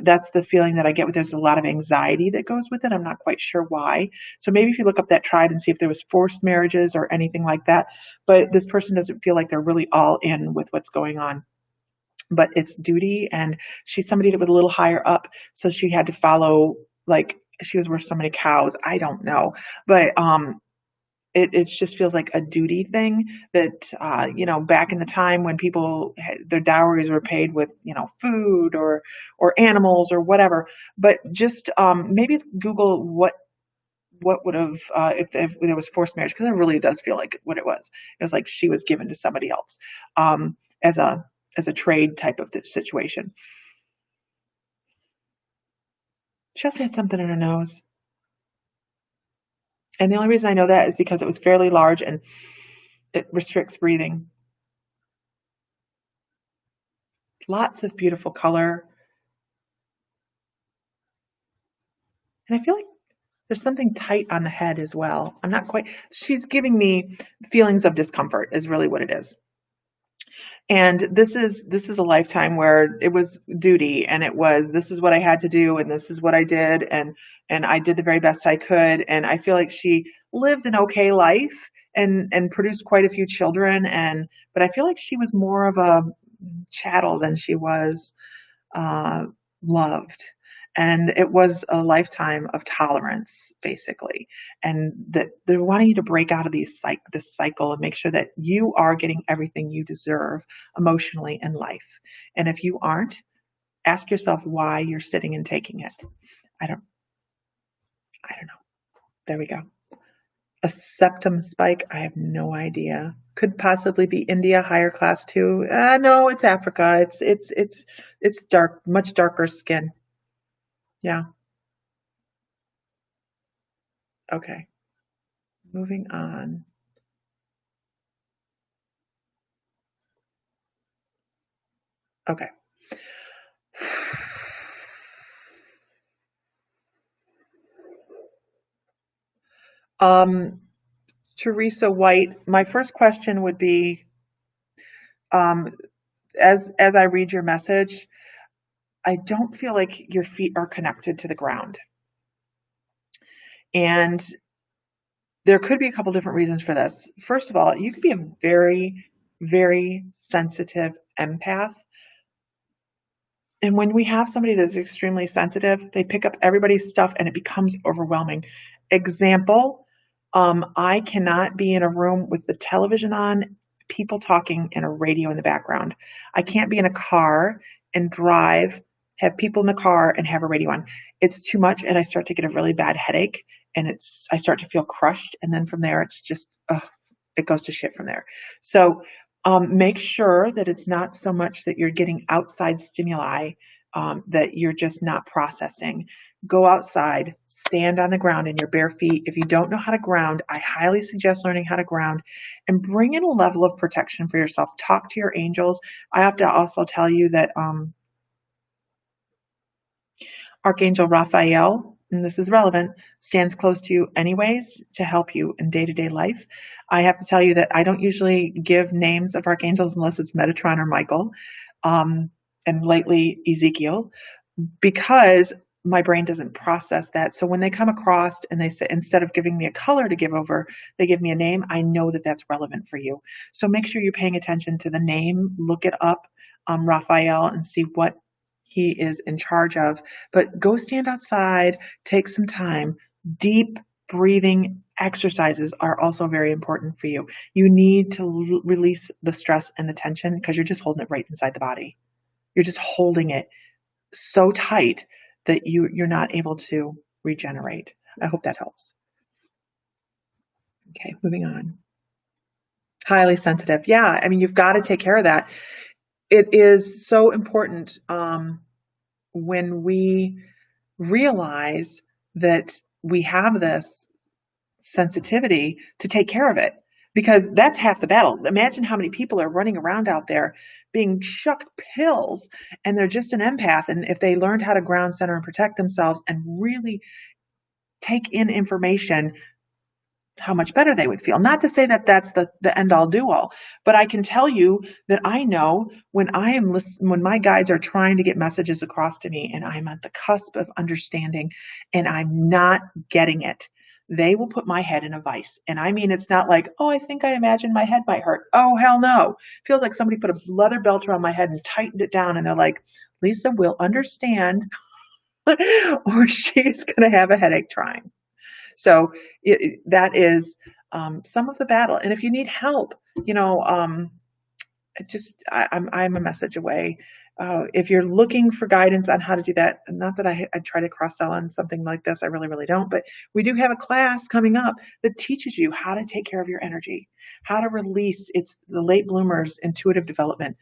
That's the feeling that I get with there's a lot of anxiety that goes with it. I'm not quite sure why. So maybe if you look up that tribe and see if there was forced marriages or anything like that. But this person doesn't feel like they're really all in with what's going on. But it's duty, and she's somebody that was a little higher up, so she had to follow, like she was worth so many cows. I don't know, but it just feels like a duty thing that you know, back in the time when people their dowries were paid with, you know, food or animals or whatever. But just maybe Google what would have if there was forced marriage, because it really does feel like what it was. It was like she was given to somebody else as a trade type of situation. She also had something in her nose, and the only reason I know that is because it was fairly large and it restricts breathing. Lots of beautiful color, and I feel like there's something tight on the head as well. I'm not quite. She's giving me feelings of discomfort, is really what it is. And this is a lifetime where it was duty, and it was, this is what I had to do, and this is what I did, and I did the very best I could. And I feel like she lived an okay life and produced quite a few children. And but I feel like she was more of a chattel than she was uh, loved. And it was a lifetime of tolerance, basically. And that they're wanting you to break out of this cycle and make sure that you are getting everything you deserve emotionally in life. And if you aren't, ask yourself why you're sitting and taking it. I don't, I don't know. There we go. A septum spike. I have no idea. Could possibly be India, higher class too. No, it's Africa. It's dark, much darker skin. Yeah. Okay. Moving on. Okay. Um, Teresa White, my first question would be, as I read your message, I don't feel like your feet are connected to the ground. And there could be a couple different reasons for this. First of all, you could be a very, very sensitive empath. And when we have somebody that's extremely sensitive, they pick up everybody's stuff and it becomes overwhelming. Example, I cannot be in a room with the television on, people talking, and a radio in the background. I can't be in a car and drive, have people in the car and have a radio on. It's too much, and I start to get a really bad headache, and I start to feel crushed, and then from there, it's just, it goes to shit from there. So make sure that it's not so much that you're getting outside stimuli that you're just not processing. Go outside, stand on the ground in your bare feet. If you don't know how to ground, I highly suggest learning how to ground and bring in a level of protection for yourself. Talk to your angels. I have to also tell you that Archangel Raphael, and this is relevant, stands close to you anyways to help you in day-to-day life. I have to tell you that I don't usually give names of archangels unless it's Metatron or Michael, and lately Ezekiel, because my brain doesn't process that. So when they come across and they say, instead of giving me a color to give over, they give me a name, I know that that's relevant for you. So make sure you're paying attention to the name, look it up, Raphael, and see what he is in charge of. But go stand outside, take some time. Deep breathing exercises are also very important for you. You need to release the stress and the tension because you're just holding it right inside the body. You're just holding it so tight that you're not able to regenerate. I hope that helps. Okay, moving on. Highly sensitive. Yeah, I mean, you've got to take care of that. It is so important when we realize that we have this sensitivity to take care of it, because that's half the battle. Imagine how many people are running around out there being shucked pills and they're just an empath. And if they learned how to ground center and protect themselves and really take in information, how much better they would feel. Not to say that that's the end all do all, but I can tell you that I know when when my guides are trying to get messages across to me and I'm at the cusp of understanding and I'm not getting it, they will put my head in a vice. And I mean, it's not like, oh, I think I imagine my head might hurt. Oh, hell no. It feels like somebody put a leather belt around my head and tightened it down. And they're like, Lisa will understand or she's going to have a headache trying. So that is some of the battle. And if you need help, I'm a message away. If you're looking for guidance on how to do that, not that I try to cross sell on something like this, I really, really don't, but we do have a class coming up that teaches you how to take care of your energy, how to release. It's the late bloomers, intuitive development,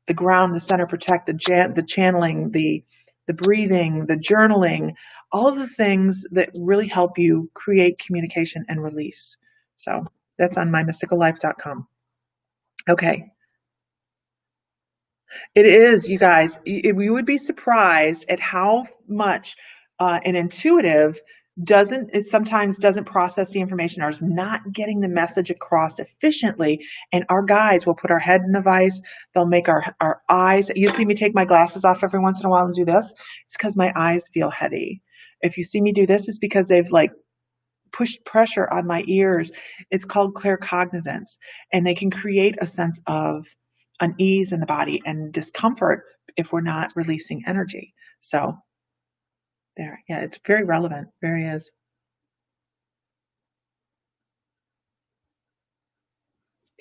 the ground, the center, protect, the channeling, the breathing, the journaling, all of the things that really help you create communication and release. So that's on mymysticallife.com. Okay. It is, you guys. We would be surprised at how much an intuitive it sometimes doesn't process the information or is not getting the message across efficiently. And our guides will put our head in a vice. They'll make our eyes. You see me take my glasses off every once in a while and do this. It's because my eyes feel heavy. If you see me do this, it's because they've like pushed pressure on my ears. It's called claircognizance, and they can create a sense of unease in the body and discomfort if we're not releasing energy. So there, yeah, it's very relevant. Very is.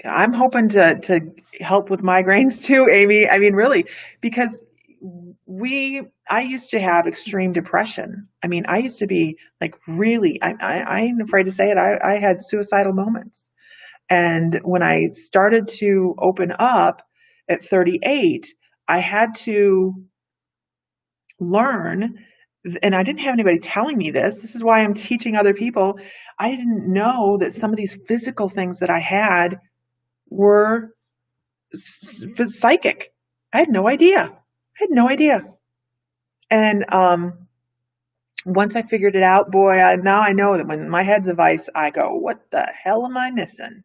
I'm hoping to help with migraines too, Amy. I mean, really, because I used to have extreme depression. I mean, I used to be like really, I ain't afraid to say it. I had suicidal moments. And when I started to open up at 38, I had to learn, and I didn't have anybody telling me this. This is why I'm teaching other people. I didn't know that some of these physical things that I had were psychic. I had no idea. I had no idea. And once I figured it out, boy, now I know that when my head's a vice, I go, what the hell am I missing?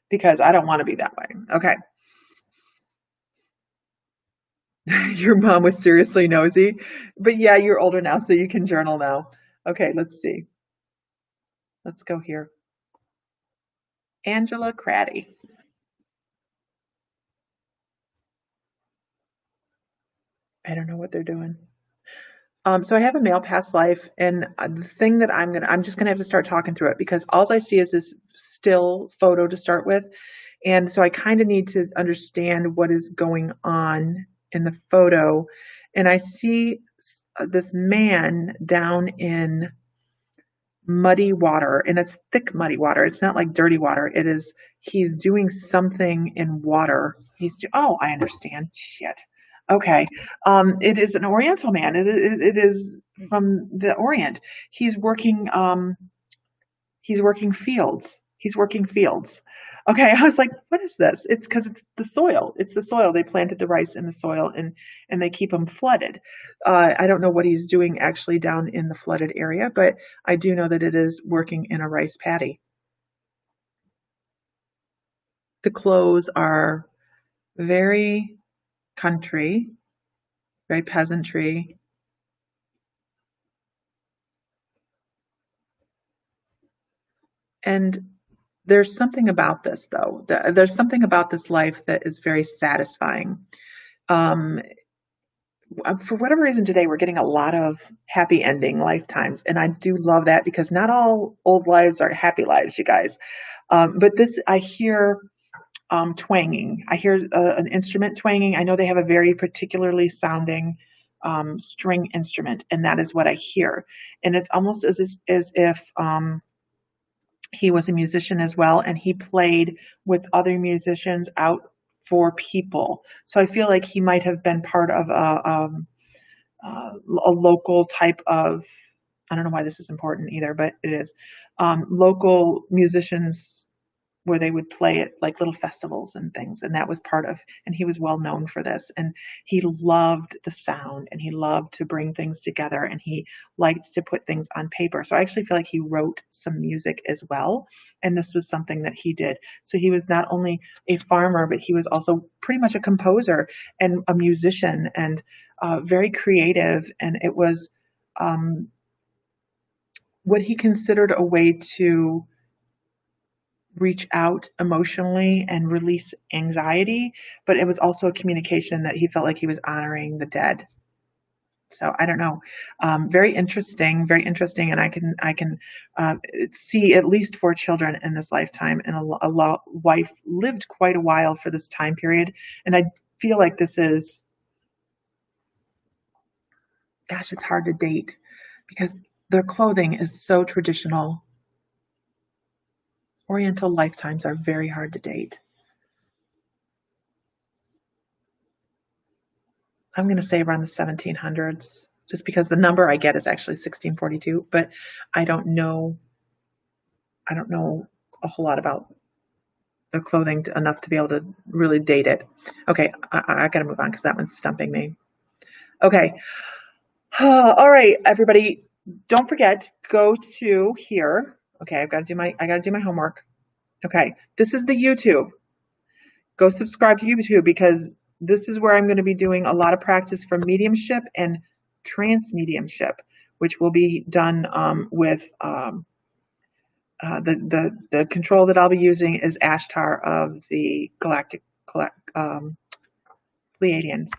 Because I don't want to be that way. Okay. Your mom was seriously nosy. But yeah, you're older now, so you can journal now. Okay, let's see. Let's go here. Angela Craddy. I don't know what they're doing. So I have a male past life, and the thing that I'm just gonna have to start talking through it because all I see is this still photo to start with, and so I kind of need to understand what is going on in the photo, and I see this man down in muddy water, and it's thick muddy water. It's not like dirty water. He's doing something in water. Oh, I understand. Shit. Okay. It is an Oriental man. It is from the Orient. He's working, he's working fields. He's working fields. Okay, I was like, what is this? It's because it's the soil. It's the soil. They planted the rice in the soil and they keep them flooded. I don't know what he's doing actually down in the flooded area, but I do know that it is working in a rice paddy. The clothes are very country, very peasantry. And there's something about this, though. There's something about this life that is very satisfying. Um, for whatever reason today we're getting a lot of happy ending lifetimes, and I do love that because not all old lives are happy lives, you guys. But this I hear twanging. I hear an instrument twanging. I know they have a very particularly sounding string instrument, and that is what I hear. And it's almost as if he was a musician as well, and he played with other musicians out for people. So I feel like he might have been part of a local type of, I don't know why this is important either, but it is, local musicians where they would play at like little festivals and things. And that was part of, and he was well known for this. And he loved the sound and he loved to bring things together and he liked to put things on paper. So I actually feel like he wrote some music as well. And this was something that he did. So he was not only a farmer, but he was also pretty much a composer and a musician and very creative. And it was what he considered a way to reach out emotionally and release anxiety, but it was also a communication that he felt like he was honoring the dead. So I don't know. Very interesting, and I can see at least 4 children in this lifetime, and a wife lived quite a while for this time period, and I feel like this is, gosh, it's hard to date because their clothing is so traditional. Oriental lifetimes are very hard to date. I'm going to say around the 1700s, just because the number I get is actually 1642, but I don't know. I don't know a whole lot about the clothing enough to be able to really date it. Okay, I got to move on because that one's stumping me. Okay, all right, everybody, don't forget, go to here. Okay, I got to do my homework. Okay, this is the YouTube. Go subscribe to YouTube because this is where I'm going to be doing a lot of practice from mediumship and trance mediumship, which will be done with the control that I'll be using is Ashtar of the Galactic Pleiadians.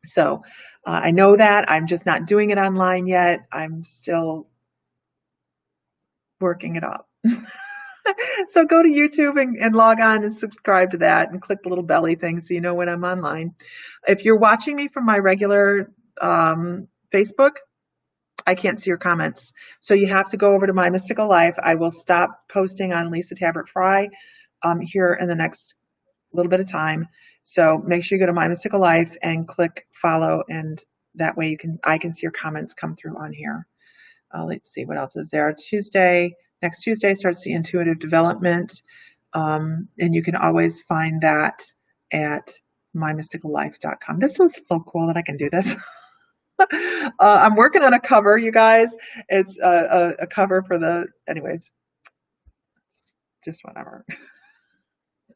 So I know that I'm just not doing it online yet. I'm still working it up. So go to YouTube and log on and subscribe to that and click the little belly thing so you know when I'm online. If you're watching me from my regular Facebook, I can't see your comments. So you have to go over to My Mystical Life. I will stop posting on Lisa Tabbert Fry here in the next little bit of time. So make sure you go to My Mystical Life and click follow, and that way I can see your comments come through on here. Let's see what else is there. Next Tuesday starts the intuitive development, and you can always find that at mymysticallife.com. This looks so cool that I can do this. I'm working on a cover, you guys. It's a cover for anyways, just whatever.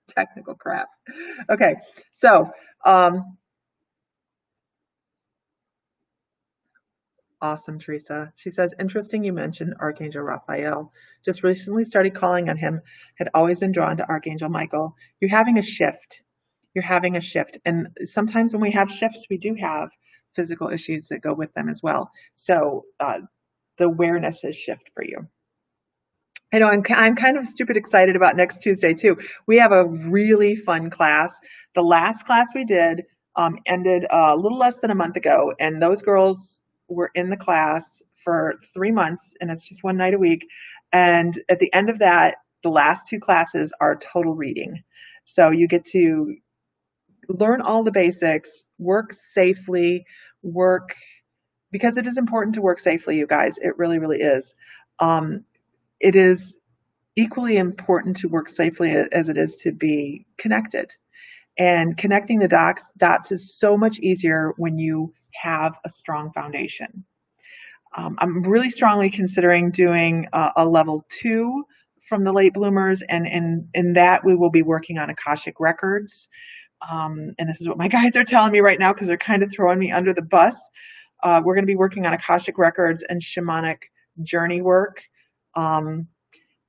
Technical crap. Okay, so Awesome, Teresa. She says, interesting you mentioned Archangel Raphael. Just recently started calling on him. Had always been drawn to Archangel Michael. You're having a shift. You're having a shift. And sometimes when we have shifts, we do have physical issues that go with them as well. So the awareness is shift for you. I know I'm kind of stupid excited about next Tuesday too. We have a really fun class. The last class we did ended a little less than a month ago, and those girls were in the class for 3 months, and it's just one night a week. And at the end of that, the last two classes are total reading. So you get to learn all the basics, work safely, work because it is important to work safely, you guys. It really, really is. It is equally important to work safely as it is to be connected. And connecting the dots is so much easier when you have a strong foundation. I'm really strongly considering doing a level 2 from the late bloomers, and in that we will be working on Akashic records. And this is what my guides are telling me right now because they're kind of throwing me under the bus. We're going to be working on Akashic records and shamanic journey work. And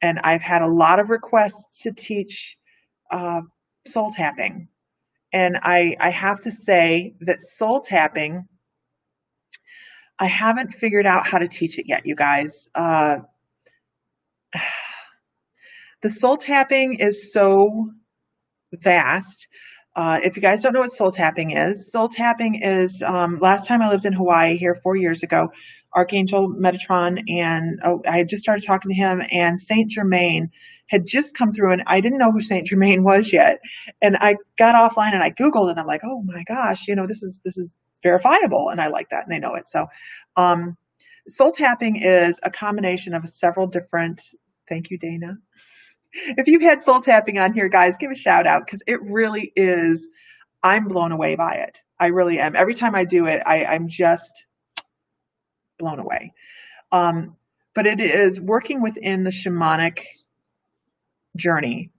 I've had a lot of requests to teach soul tapping. And I have to say that soul tapping, I haven't figured out how to teach it yet, you guys. The soul tapping is so vast. If you guys don't know what soul tapping is last time I lived in Hawaii here 4 years ago, Archangel Metatron, and I had just started talking to him, and Saint Germain had just come through, and I didn't know who Saint Germain was yet. And I got offline and I Googled, and I'm like, oh my gosh, this is verifiable, and I like that, and I know it. So, soul tapping is a combination of several different. Thank you, Dana. If you've had soul tapping on here, guys, give a shout out because it really is. I'm blown away by it. I really am. Every time I do it, I'm just blown away. But it is working within the shamanic journey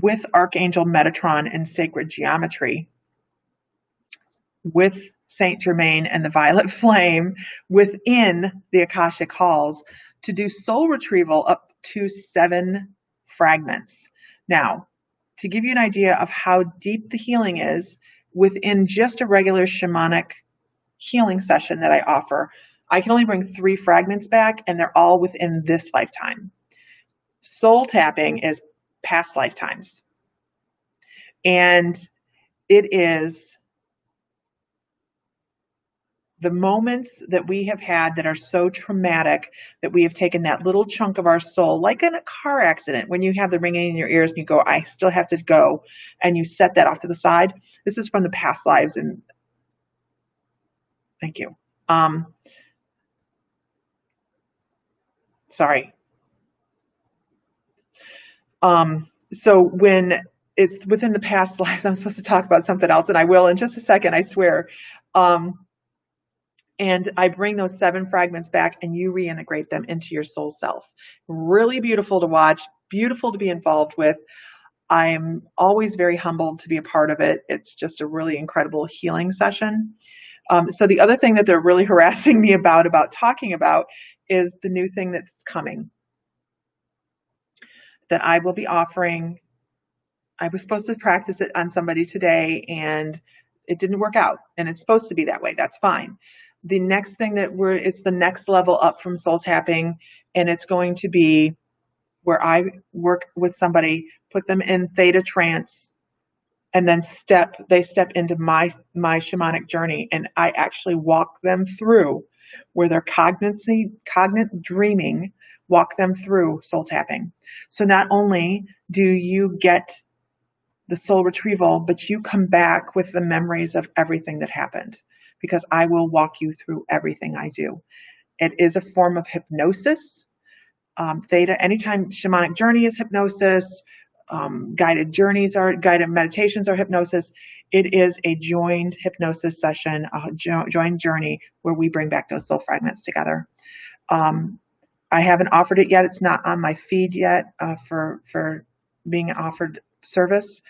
with Archangel Metatron and sacred geometry, with Saint Germain and the violet flame within the Akasha Calls to do soul retrieval up to 7 fragments. Now, to give you an idea of how deep the healing is within just a regular shamanic healing session that I offer, I can only bring 3 fragments back, and they're all within this lifetime. Soul tapping is past lifetimes. And it is the moments that we have had that are so traumatic that we have taken that little chunk of our soul, like in a car accident, when you have the ringing in your ears and you go, I still have to go, and you set that off to the side. This is from the past lives, and thank you. Sorry. So when it's within the past lives, I'm supposed to talk about something else, and I will in just a second, I swear. And I bring those 7 fragments back, and you reintegrate them into your soul self. Really beautiful to watch, beautiful to be involved with. I'm always very humbled to be a part of it. It's just a really incredible healing session. So the other thing that they're really harassing me about talking about is the new thing that's coming that I will be offering. I was supposed to practice it on somebody today, and it didn't work out, and it's supposed to be that way. That's fine. The next thing it's the next level up from soul tapping, and it's going to be where I work with somebody, put them in theta trance, and then they step into my shamanic journey, and I actually walk them through where they're cognate dreaming, walk them through soul tapping. So not only do you get the soul retrieval, but you come back with the memories of everything that happened, because I will walk you through everything I do. It is a form of hypnosis. Theta, anytime shamanic journey is hypnosis, guided meditations are hypnosis. It is a joined hypnosis session, a joined journey where we bring back those soul fragments together. I haven't offered it yet. It's not on my feed yet for being offered service,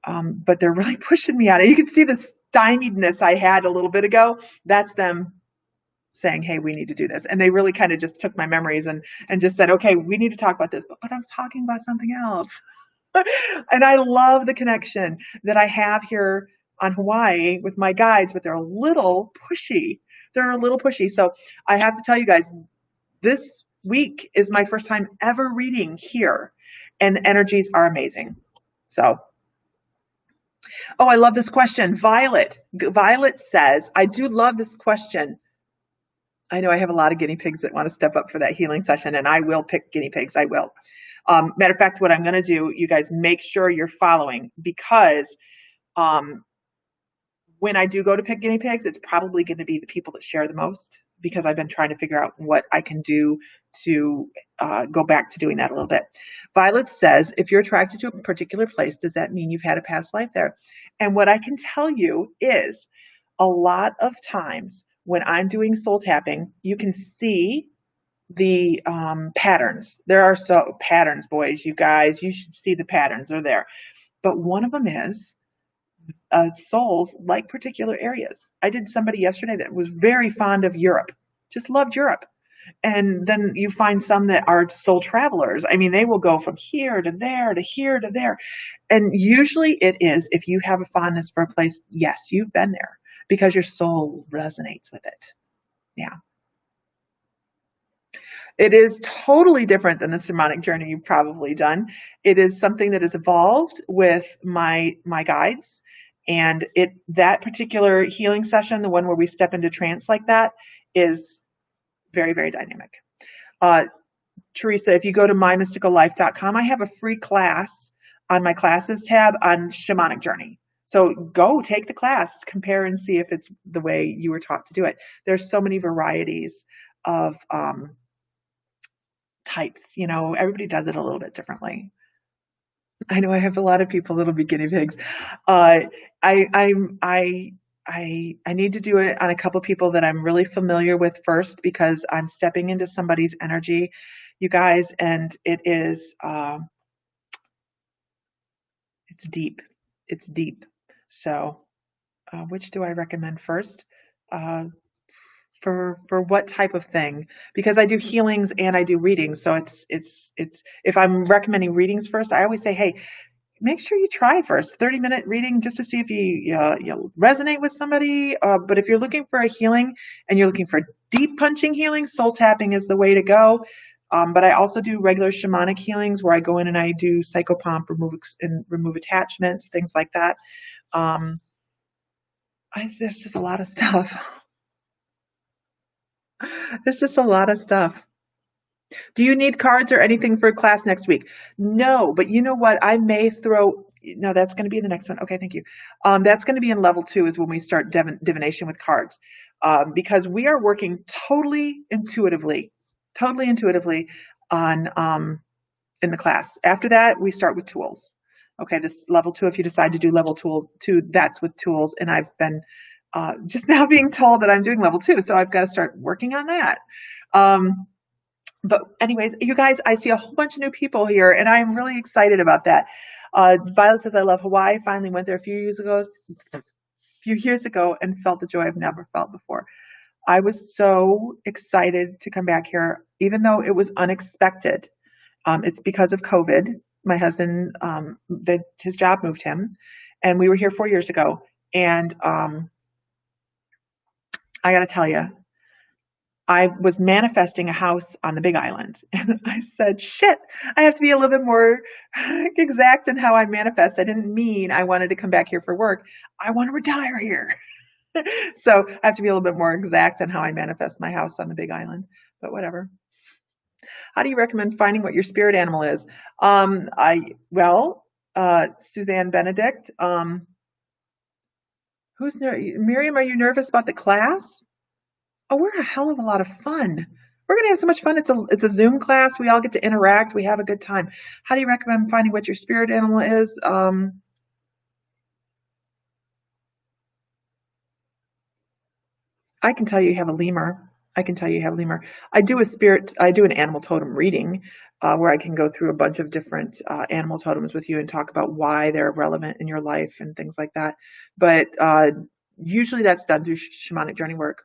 but they're really pushing me out. You can see the stymiedness I had a little bit ago. That's them saying, hey, we need to do this. And they really kind of just took my memories and just said, okay, we need to talk about this. But I'm talking about something else. And I love the connection that I have here on Hawaii with my guides, but they're a little pushy. They're a little pushy. So I have to tell you guys, this week is my first time ever reading here, and the energies are amazing. So, oh, I love this question. Violet says, I do love this question. I know I have a lot of guinea pigs that want to step up for that healing session, and I will pick guinea pigs. I will. Matter of fact, what I'm going to do, you guys make sure you're following, because when I do go to pick guinea pigs, it's probably going to be the people that share the most, because I've been trying to figure out what I can do to go back to doing that a little bit. Violet says, if you're attracted to a particular place, does that mean you've had a past life there? And what I can tell you is, a lot of times when I'm doing soul tapping, you can see the patterns. There are so patterns, boys, you guys, you should see the patterns are there. But one of them is souls like particular areas. I did somebody yesterday that was very fond of Europe, just loved Europe. And then you find some that are soul travelers. I mean, they will go from here to there to here to there. And usually it is, if you have a fondness for a place, yes, you've been there because your soul resonates with it. Yeah. It is totally different than the shamanic journey you've probably done. It is something that has evolved with my guides, and that particular healing session, the one where we step into trance like that, is very, very dynamic. Teresa, if you go to mymysticallife.com, I have a free class on my classes tab on shamanic journey. So go take the class, compare and see if it's the way you were taught to do it. There's so many varieties of types, everybody does it a little bit differently. I know I have a lot of people that'll be guinea pigs. I need to do it on a couple people that I'm really familiar with first, because I'm stepping into somebody's energy, you guys, and it's deep. It's deep. So, which do I recommend first? For what type of thing? Because I do healings and I do readings. So it's if I'm recommending readings first, I always say, hey, make sure you try first 30-minute reading just to see if you resonate with somebody. But if you're looking for a healing and you're looking for deep punching healing, soul tapping is the way to go. But I also do regular shamanic healings where I go in and I do psychopomp, remove attachments, things like that. There's just a lot of stuff. There's just a lot of stuff. Do you need cards or anything for class next week? No, but you know what? I may throw. No, that's going to be the next one. Okay, thank you. That's going to be in level 2 is when we start divination with cards, because we are working totally intuitively on in the class. After that, we start with tools. Okay, this level 2. If you decide to do level 2, that's with tools, and I've been just now being told that I'm doing level 2, so I've got to start working on that. But anyways, you guys, I see a whole bunch of new people here, and I'm really excited about that. Violet says, I love Hawaii. Finally went there a few years ago and felt the joy I've never felt before. I was so excited to come back here, even though it was unexpected. It's because of COVID. My husband, his job moved him, and we were here 4 years ago. And I got to tell you, I was manifesting a house on the Big Island, and I said, shit, I have to be a little bit more exact in how I manifest. I didn't mean I wanted to come back here for work. I want to retire here. So I have to be a little bit more exact in how I manifest my house on the Big Island, but whatever. How do you recommend finding what your spirit animal is? Suzanne Benedict, Miriam, are you nervous about the class? Oh, we're a hell of a lot of fun. We're going to have so much fun. It's a Zoom class. We all get to interact. We have a good time. How do you recommend finding what your spirit animal is? I can tell you have a lemur. I do an animal totem reading where I can go through a bunch of different animal totems with you and talk about why they're relevant in your life and things like that. But usually that's done through shamanic journey work.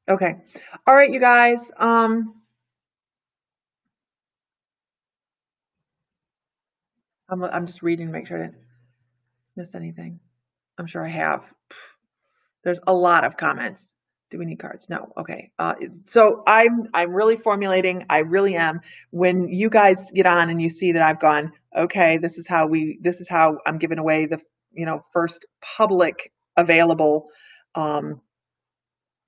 Okay. All right, you guys. I'm just reading to make sure I didn't miss anything. I'm sure I have. There's a lot of comments. Do we need cards? No. Okay. So I'm really formulating. I really am. When you guys get on and you see that I've gone, okay, this is how I'm giving away the first public available um,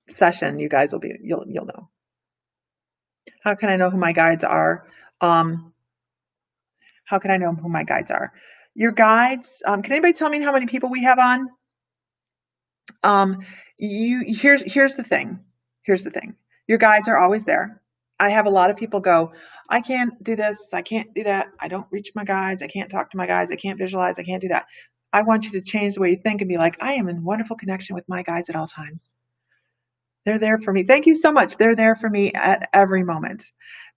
session. You guys you'll know. How can I know who my guides are? Um, how can I know who my guides are? Your guides. Can anybody tell me how many people we have on? Here's the thing. Here's the thing. Your guides are always there. I have a lot of people go, I can't do this, I can't do that, I don't reach my guides, I can't talk to my guides, I can't visualize, I can't do that. I want you to change the way you think and be like, I am in wonderful connection with my guides at all times. They're there for me. Thank you so much. They're there for me at every moment.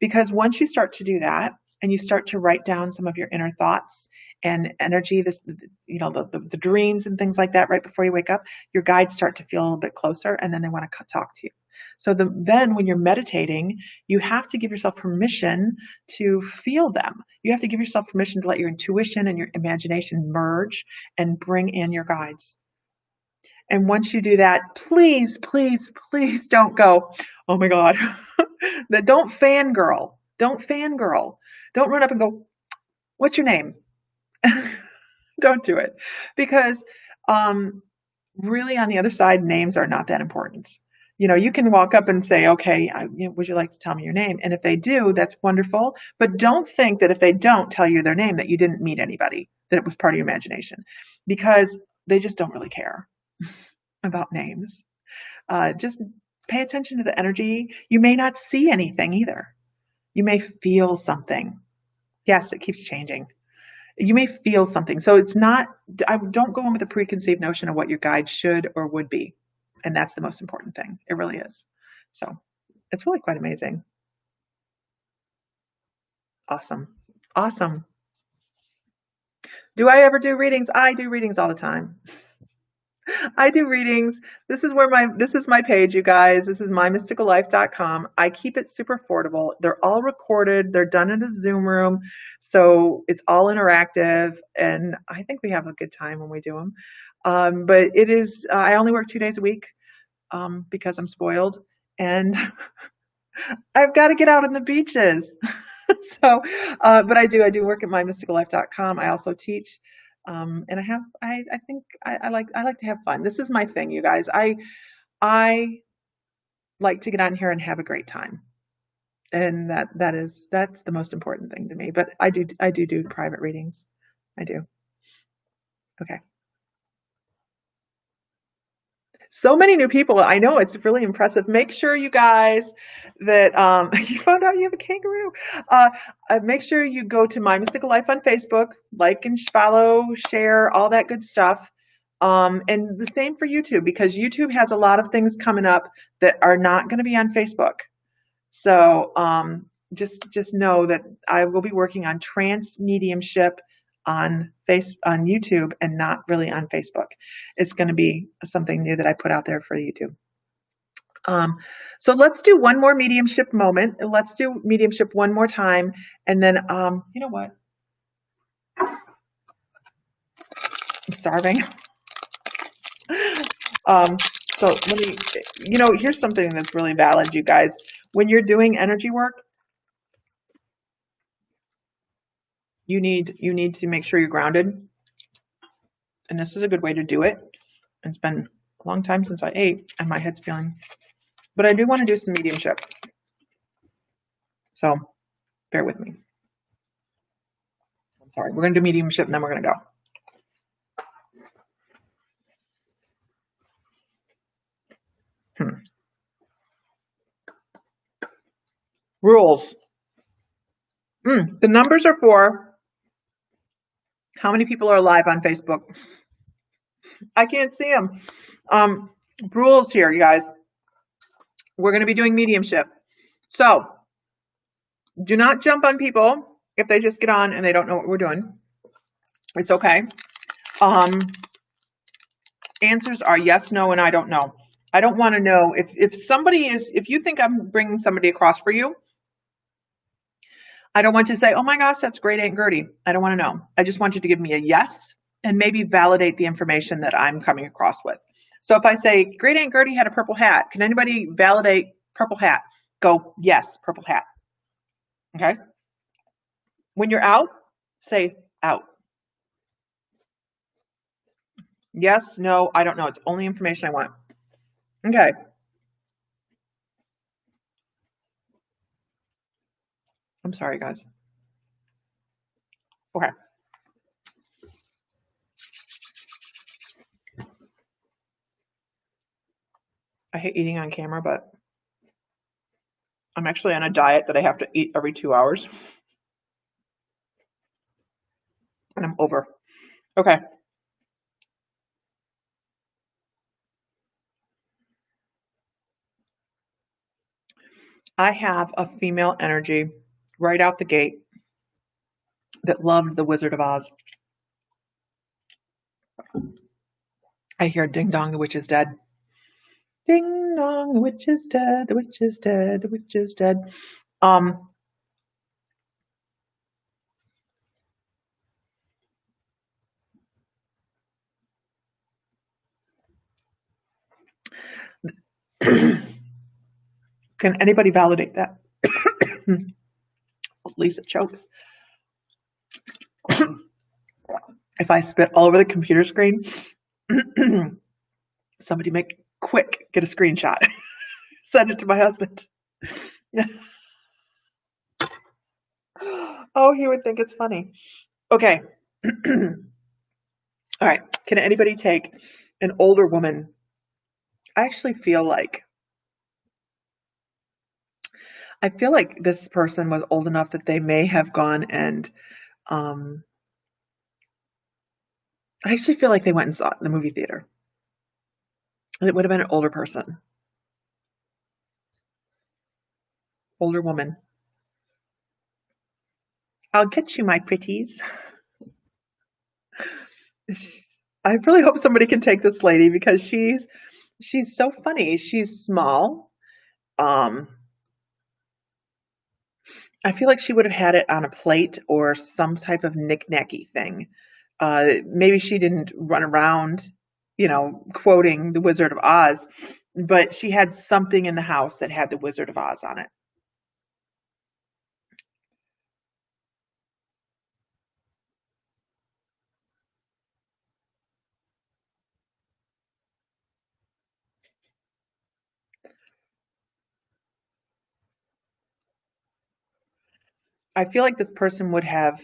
Because once you start to do that and you start to write down some of your inner thoughts and energy, the dreams and things like that right before you wake up, your guides start to feel a little bit closer and then they want to talk to you. So then when you're meditating, you have to give yourself permission to feel them. You have to give yourself permission to let your intuition and your imagination merge and bring in your guides. And once you do that, please, please, please don't go, oh my God. Don't fangirl. Don't fangirl. Don't run up and go, what's your name? Don't do it. Because really on the other side, names are not that important. You can walk up and say, okay, would you like to tell me your name? And if they do, that's wonderful. But don't think that if they don't tell you their name, that you didn't meet anybody, that it was part of your imagination. Because they just don't really care about names. Just pay attention to the energy. You may not see anything either. You may feel something. Yes, it keeps changing. You may feel something. So it's not, I don't go in with a preconceived notion of what your guide should or would be. And that's the most important thing. It really is. So it's really quite amazing. Awesome. Awesome. Do I ever do readings? I do readings all the time. I do readings. This is my page, you guys. This is mymysticallife.com. I keep it super affordable. They're all recorded. They're done in a Zoom room. So it's all interactive. And I think we have a good time when we do them. But it is, I only work 2 days a week because I'm spoiled. And I've got to get out on the beaches. But I do work at mymysticallife.com. I also teach. And I think I like to have fun. This is my thing, you guys. I like to get on here and have a great time. And that's the most important thing to me. But I do private readings. I do. Okay. So many new people. I know, it's really impressive. Make sure you guys that you found out you have a kangaroo. Make sure you go to My Mystical Life on Facebook, like and follow, share, all that good stuff. And the same for YouTube, because YouTube has a lot of things coming up that are not going to be on Facebook. So just know that I will be working on trance mediumship on YouTube and not really on Facebook. It's going to be something new that I put out there for YouTube. So let's do one more mediumship moment. Let's do mediumship one more time, and then you know what? I'm starving. So let me, here's something that's really valid, you guys. When you're doing energy work, you need to make sure you're grounded. And this is a good way to do it. It's been a long time since I ate and my head's feeling, but I do want to do some mediumship. So bear with me. I'm sorry. We're going to do mediumship and then we're going to go. Rules. The numbers are for how many people are live on Facebook. I can't see them. Rules here, you guys. We're going to be doing mediumship. So do not jump on people if they just get on and they don't know what we're doing. It's okay. Answers are yes, no, and I don't know. I don't want to know if you think I'm bringing somebody across for you, I don't want you to say, oh my gosh, that's great Aunt Gertie. I don't want to know. I just want you to give me a yes and maybe validate the information that I'm coming across with. So if I say, great Aunt Gertie had a purple hat, can anybody validate purple hat? Go, yes, purple hat. Okay. When you're out, say out. Yes, no, I don't know. It's only information I want. Okay. I'm sorry, guys. Okay. I hate eating on camera, but I'm actually on a diet that I have to eat every 2 hours. And I'm over. Okay. I have a female energy right out the gate that loved the Wizard of Oz. I hear ding dong, the witch is dead. Ding dong, the witch is dead, the witch is dead, the witch is dead. Can anybody validate that? Lisa chokes. If I spit all over the computer screen, somebody make quick, get a screenshot. Send it to my husband. Oh, he would think it's funny. Okay. All right. Can anybody take an older woman? I actually feel like this person was old enough that they may have gone and I actually feel like they went and saw it in the movie theater. It would have been an older person. Older woman. I'll get you, my pretties. I really hope somebody can take this lady because she's so funny. She's small. Um, I feel like she would have had it on a plate or some type of knick-knacky thing. Maybe she didn't run around, quoting the Wizard of Oz, but she had something in the house that had the Wizard of Oz on it. I feel like this person would have,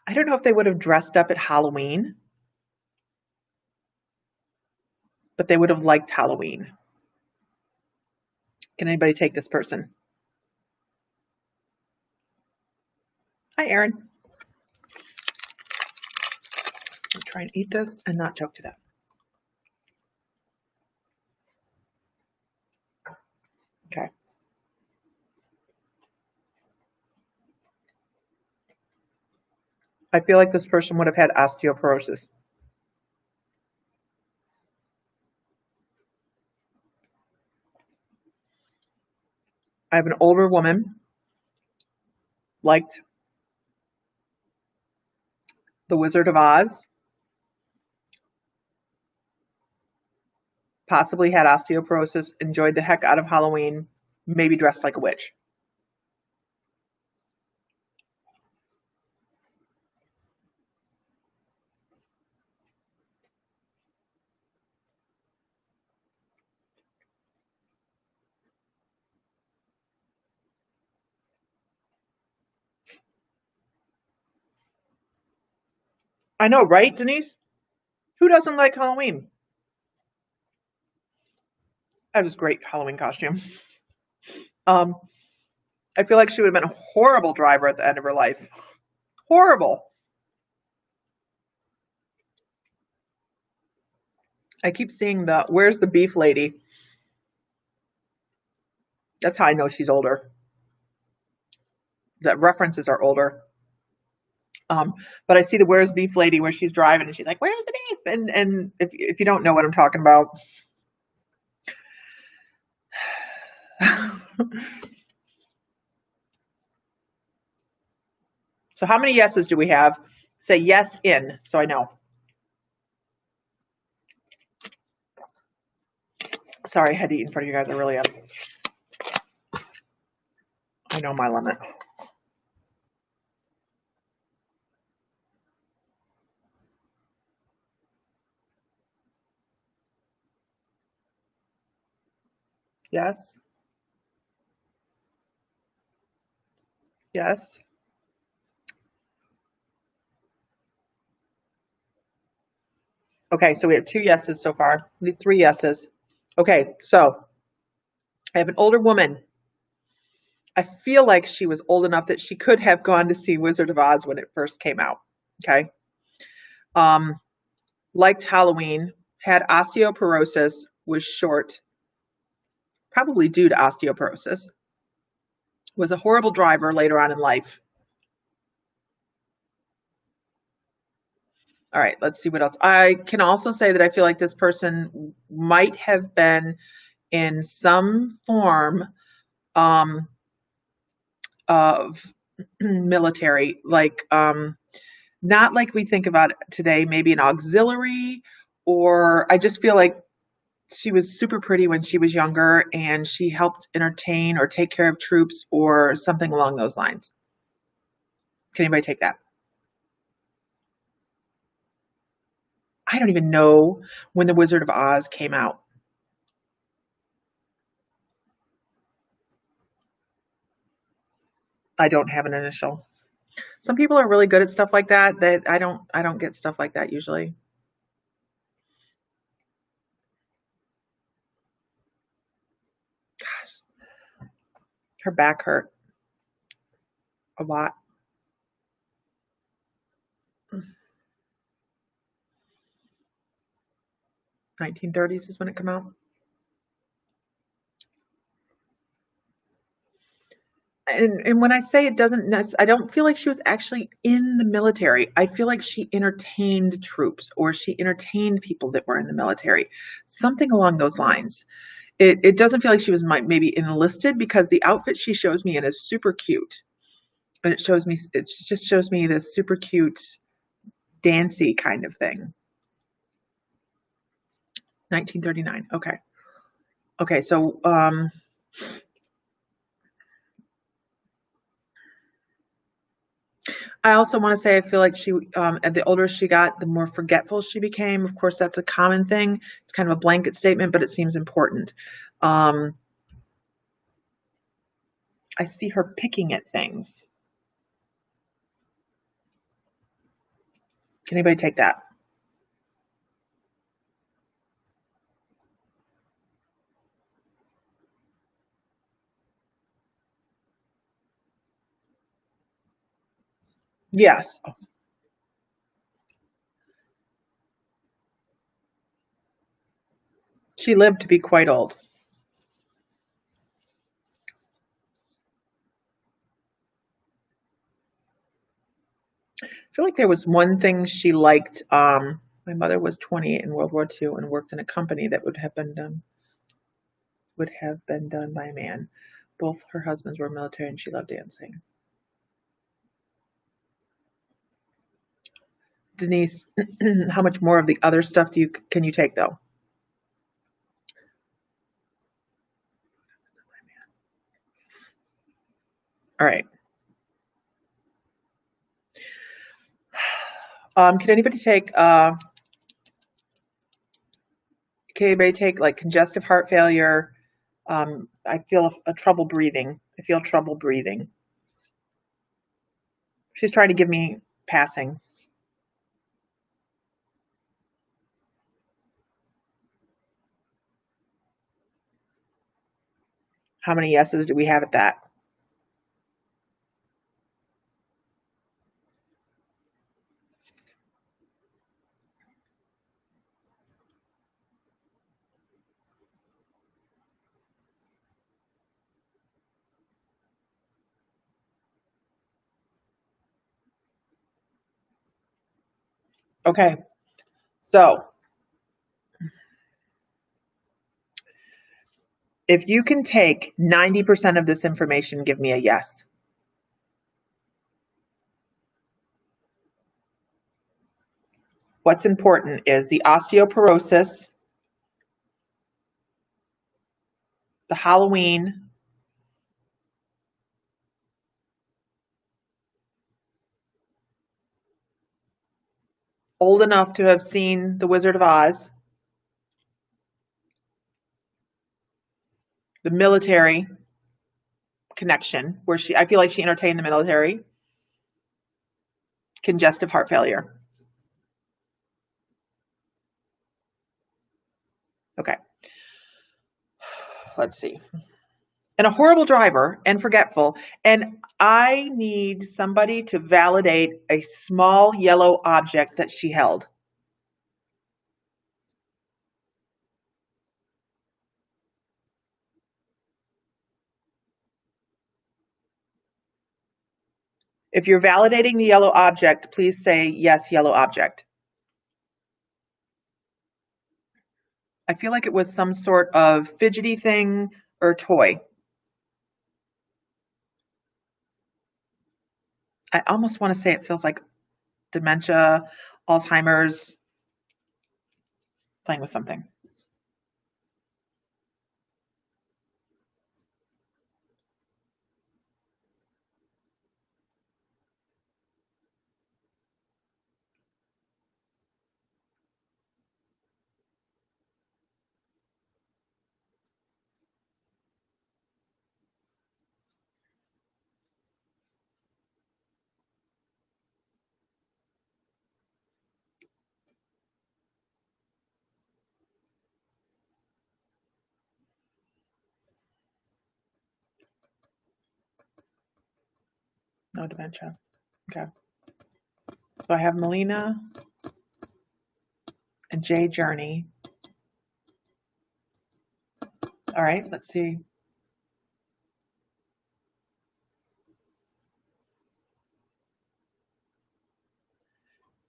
I don't know if they would have dressed up at Halloween, but they would have liked Halloween. Can anybody take this person? Hi, Erin. I'm trying to eat this and not choke to death. Okay. I feel like this person would have had osteoporosis. I have an older woman, liked the Wizard of Oz, possibly had osteoporosis, enjoyed the heck out of Halloween, maybe dressed like a witch. I know, right, Denise? Who doesn't like Halloween? That was a great Halloween costume. Um, I feel like she would have been a horrible driver at the end of her life. Horrible. I keep seeing where's the beef lady? That's how I know she's older. The references are older. But I see the Where's Beef lady where she's driving and she's like, "Where's the beef?" And if you don't know what I'm talking about, so how many yeses do we have? Say yes in, so I know. Sorry, I had to eat in front of you guys. I know my limit. Yes. Yes. Okay, so we have 2 yeses so far. We need 3 yeses. Okay, so I have an older woman. I feel like she was old enough that she could have gone to see Wizard of Oz when it first came out. Okay. Um, Liked Halloween, had osteoporosis, was short, probably due to osteoporosis, was a horrible driver later on in life. All right, let's see what else. I can also say that I feel like this person might have been in some form of military, like not like we think about it today, maybe an auxiliary, or I just feel like she was super pretty when she was younger and she helped entertain or take care of troops or something along those lines. Can anybody take that? I don't even know when The Wizard of Oz came out. I don't have an initial. Some people are really good at stuff like that. That I don't get stuff like that usually. Gosh, her back hurt a lot. 1930s is when it came out. And when I say it doesn't I don't feel like she was actually in the military. I feel like she entertained troops or she entertained people that were in the military, something along those lines. It doesn't feel like she was maybe enlisted because the outfit she shows me in is super cute, and it just shows me this super cute dancy kind of thing. 1939. Okay. Okay. So I also want to say I feel like the older she got, the more forgetful she became. Of course, that's a common thing. It's kind of a blanket statement, but it seems important. Um, I see her picking at things. Can anybody take that? Yes. She lived to be quite old. I feel like there was one thing she liked. My mother was 28 in World War II and worked in a company that would have been done by a man. Both her husbands were military, and she loved dancing. Denise, how much more of the other stuff can you take though? All right. Can anybody take like congestive heart failure? I feel a trouble breathing. I feel trouble breathing. She's trying to give me passing. How many yeses do we have at that? Okay, so if you can take 90% of this information, give me a yes. What's important is the osteoporosis, the Halloween, old enough to have seen The Wizard of Oz, the military connection, where I feel like she entertained the military, congestive heart failure. Okay. Let's see. And a horrible driver and forgetful. And I need somebody to validate a small yellow object that she held. If you're validating the yellow object, please say yes, yellow object. I feel like it was some sort of fidgety thing or toy. I almost want to say it feels like dementia, Alzheimer's, playing with something. No dementia. Okay. So I have Melina and Jay Journey. All right, let's see.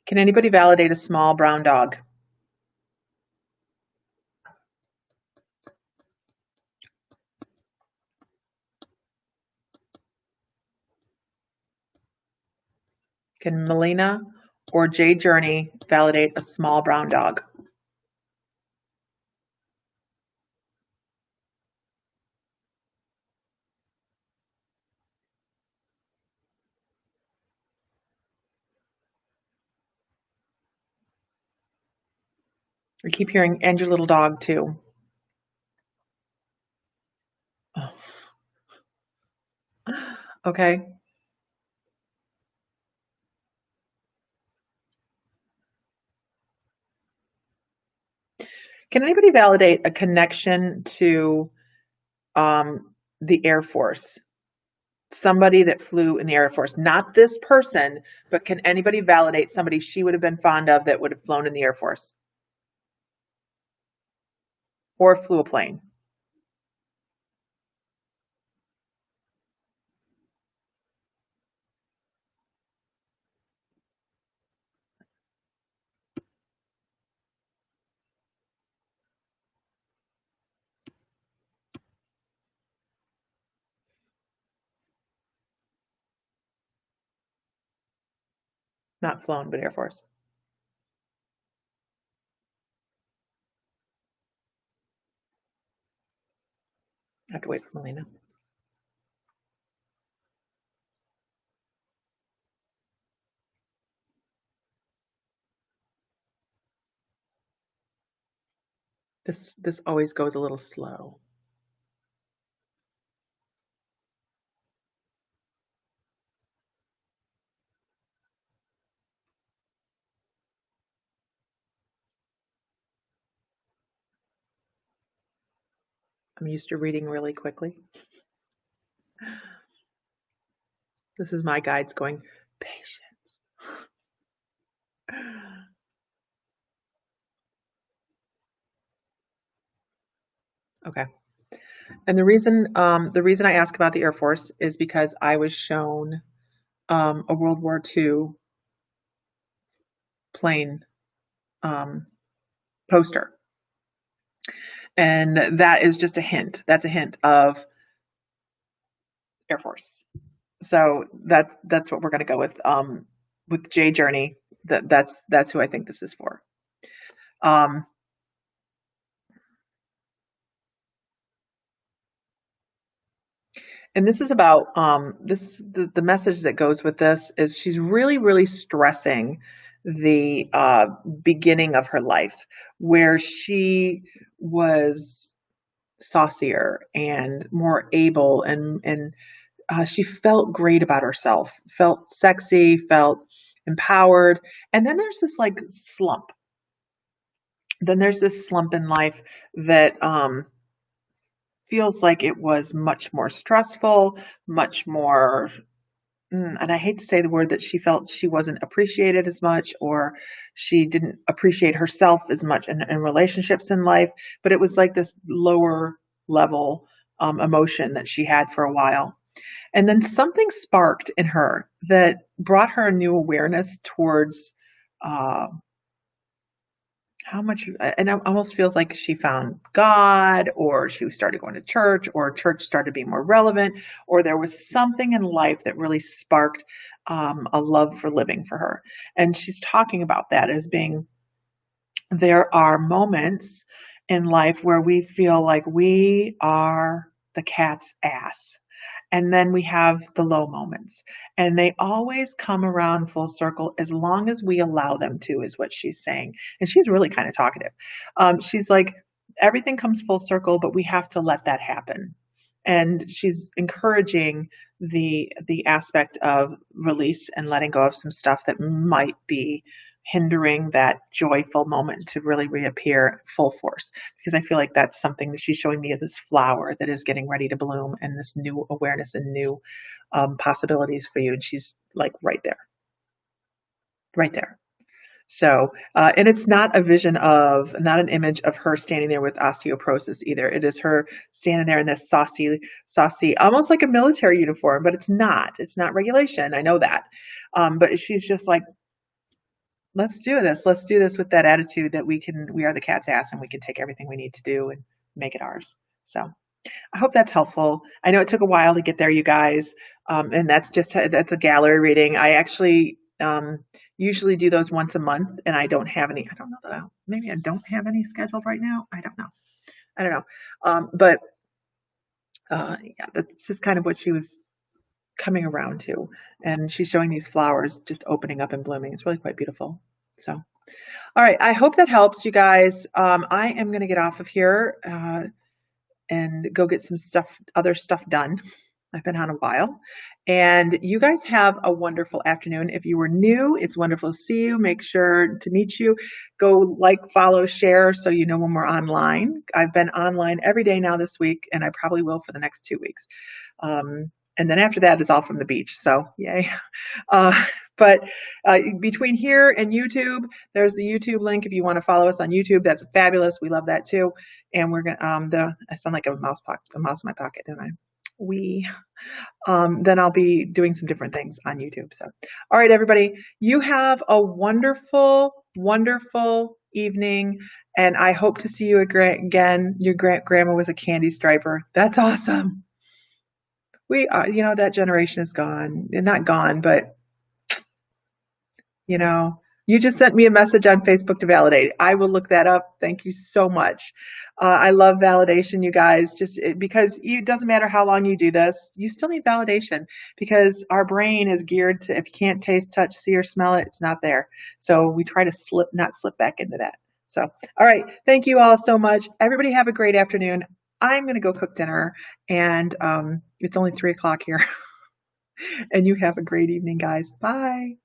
Can anybody validate a small brown dog? Can Melina or Jay Journey validate a small brown dog? I keep hearing, and your little dog too. Oh. Okay. Can anybody validate a connection to the Air Force? Somebody that flew in the Air Force, not this person, but can anybody validate somebody she would have been fond of that would have flown in the Air Force or flew a plane? Not flown, but Air Force. I have to wait for Melina. This always goes a little slow. I'm used to reading really quickly. This is my guides going, patience. Okay. And the reason I ask about the Air Force is because I was shown a World War II plane poster. And that is just a hint. That's a hint of Air Force. So that's what we're going to go with J Journey. That's who I think this is for. Um, and this is about the message that goes with this is she's really stressing the beginning of her life where she was saucier and more able and she felt great about herself, felt sexy, felt empowered. And then there's this like slump. Then there's this slump in life that feels like it was much more stressful, much more, and I hate to say the word that she felt she wasn't appreciated as much or she didn't appreciate herself as much in relationships in life, but it was like this lower level emotion that she had for a while. And then something sparked in her that brought her a new awareness towards uh, how much, and it almost feels like she found God, or she started going to church, or church started being more relevant, or there was something in life that really sparked a love for living for her. And she's talking about that as being there are moments in life where we feel like we are the cat's ass. And then we have the low moments. And they always come around full circle as long as we allow them to, is what she's saying. And she's really kind of talkative. She's like, everything comes full circle, but we have to let that happen. And she's encouraging the aspect of release and letting go of some stuff that might be hindering that joyful moment to really reappear full force, because I feel like that's something that she's showing me, this flower that is getting ready to bloom and this new awareness and new possibilities for you. And she's like right there, right there. So, and it's not a vision of, not an image of her standing there with osteoporosis either. It is her standing there in this saucy, almost like a military uniform, but it's not. It's not regulation. I know that. But she's just like, let's do this. Let's do this with that attitude that we are the cat's ass and we can take everything we need to do and make it ours. So I hope that's helpful. I know it took a while to get there, you guys. And that's a gallery reading. I actually usually do those once a month, and I don't have any. I don't know that maybe I don't have any scheduled right now. I don't know. I don't know. But yeah, that's just kind of what she was coming around to. And she's showing these flowers just opening up and blooming. It's really quite beautiful. So, all right. I hope that helps you guys. I am going to get off of here and go get some other stuff done. I've been on a while. And you guys have a wonderful afternoon. If you were new, it's wonderful to see you. Make sure to meet you. Go like, follow, share so you know when we're online. I've been online every day now this week, and I probably will for the next 2 weeks. And then after that is all from the beach. So yay. But between here and YouTube, there's the YouTube link. If you want to follow us on YouTube, that's fabulous. We love that too. And we're gonna I sound like a mouse in my pocket, don't I? Then I'll be doing some different things on YouTube. So, all right, everybody, you have a wonderful, wonderful evening. And I hope to see you again. Your grandma was a candy striper. That's awesome. We are, that generation is gone. Not gone, but you just sent me a message on Facebook to validate. I will look that up. Thank you so much. I love validation, you guys, because it doesn't matter how long you do this, you still need validation, because our brain is geared to, if you can't taste, touch, see, or smell it, it's not there. So we try to not slip back into that. So, all right. Thank you all so much. Everybody have a great afternoon. I'm going to go cook dinner, and it's only 3 o'clock here. And you have a great evening, guys. Bye.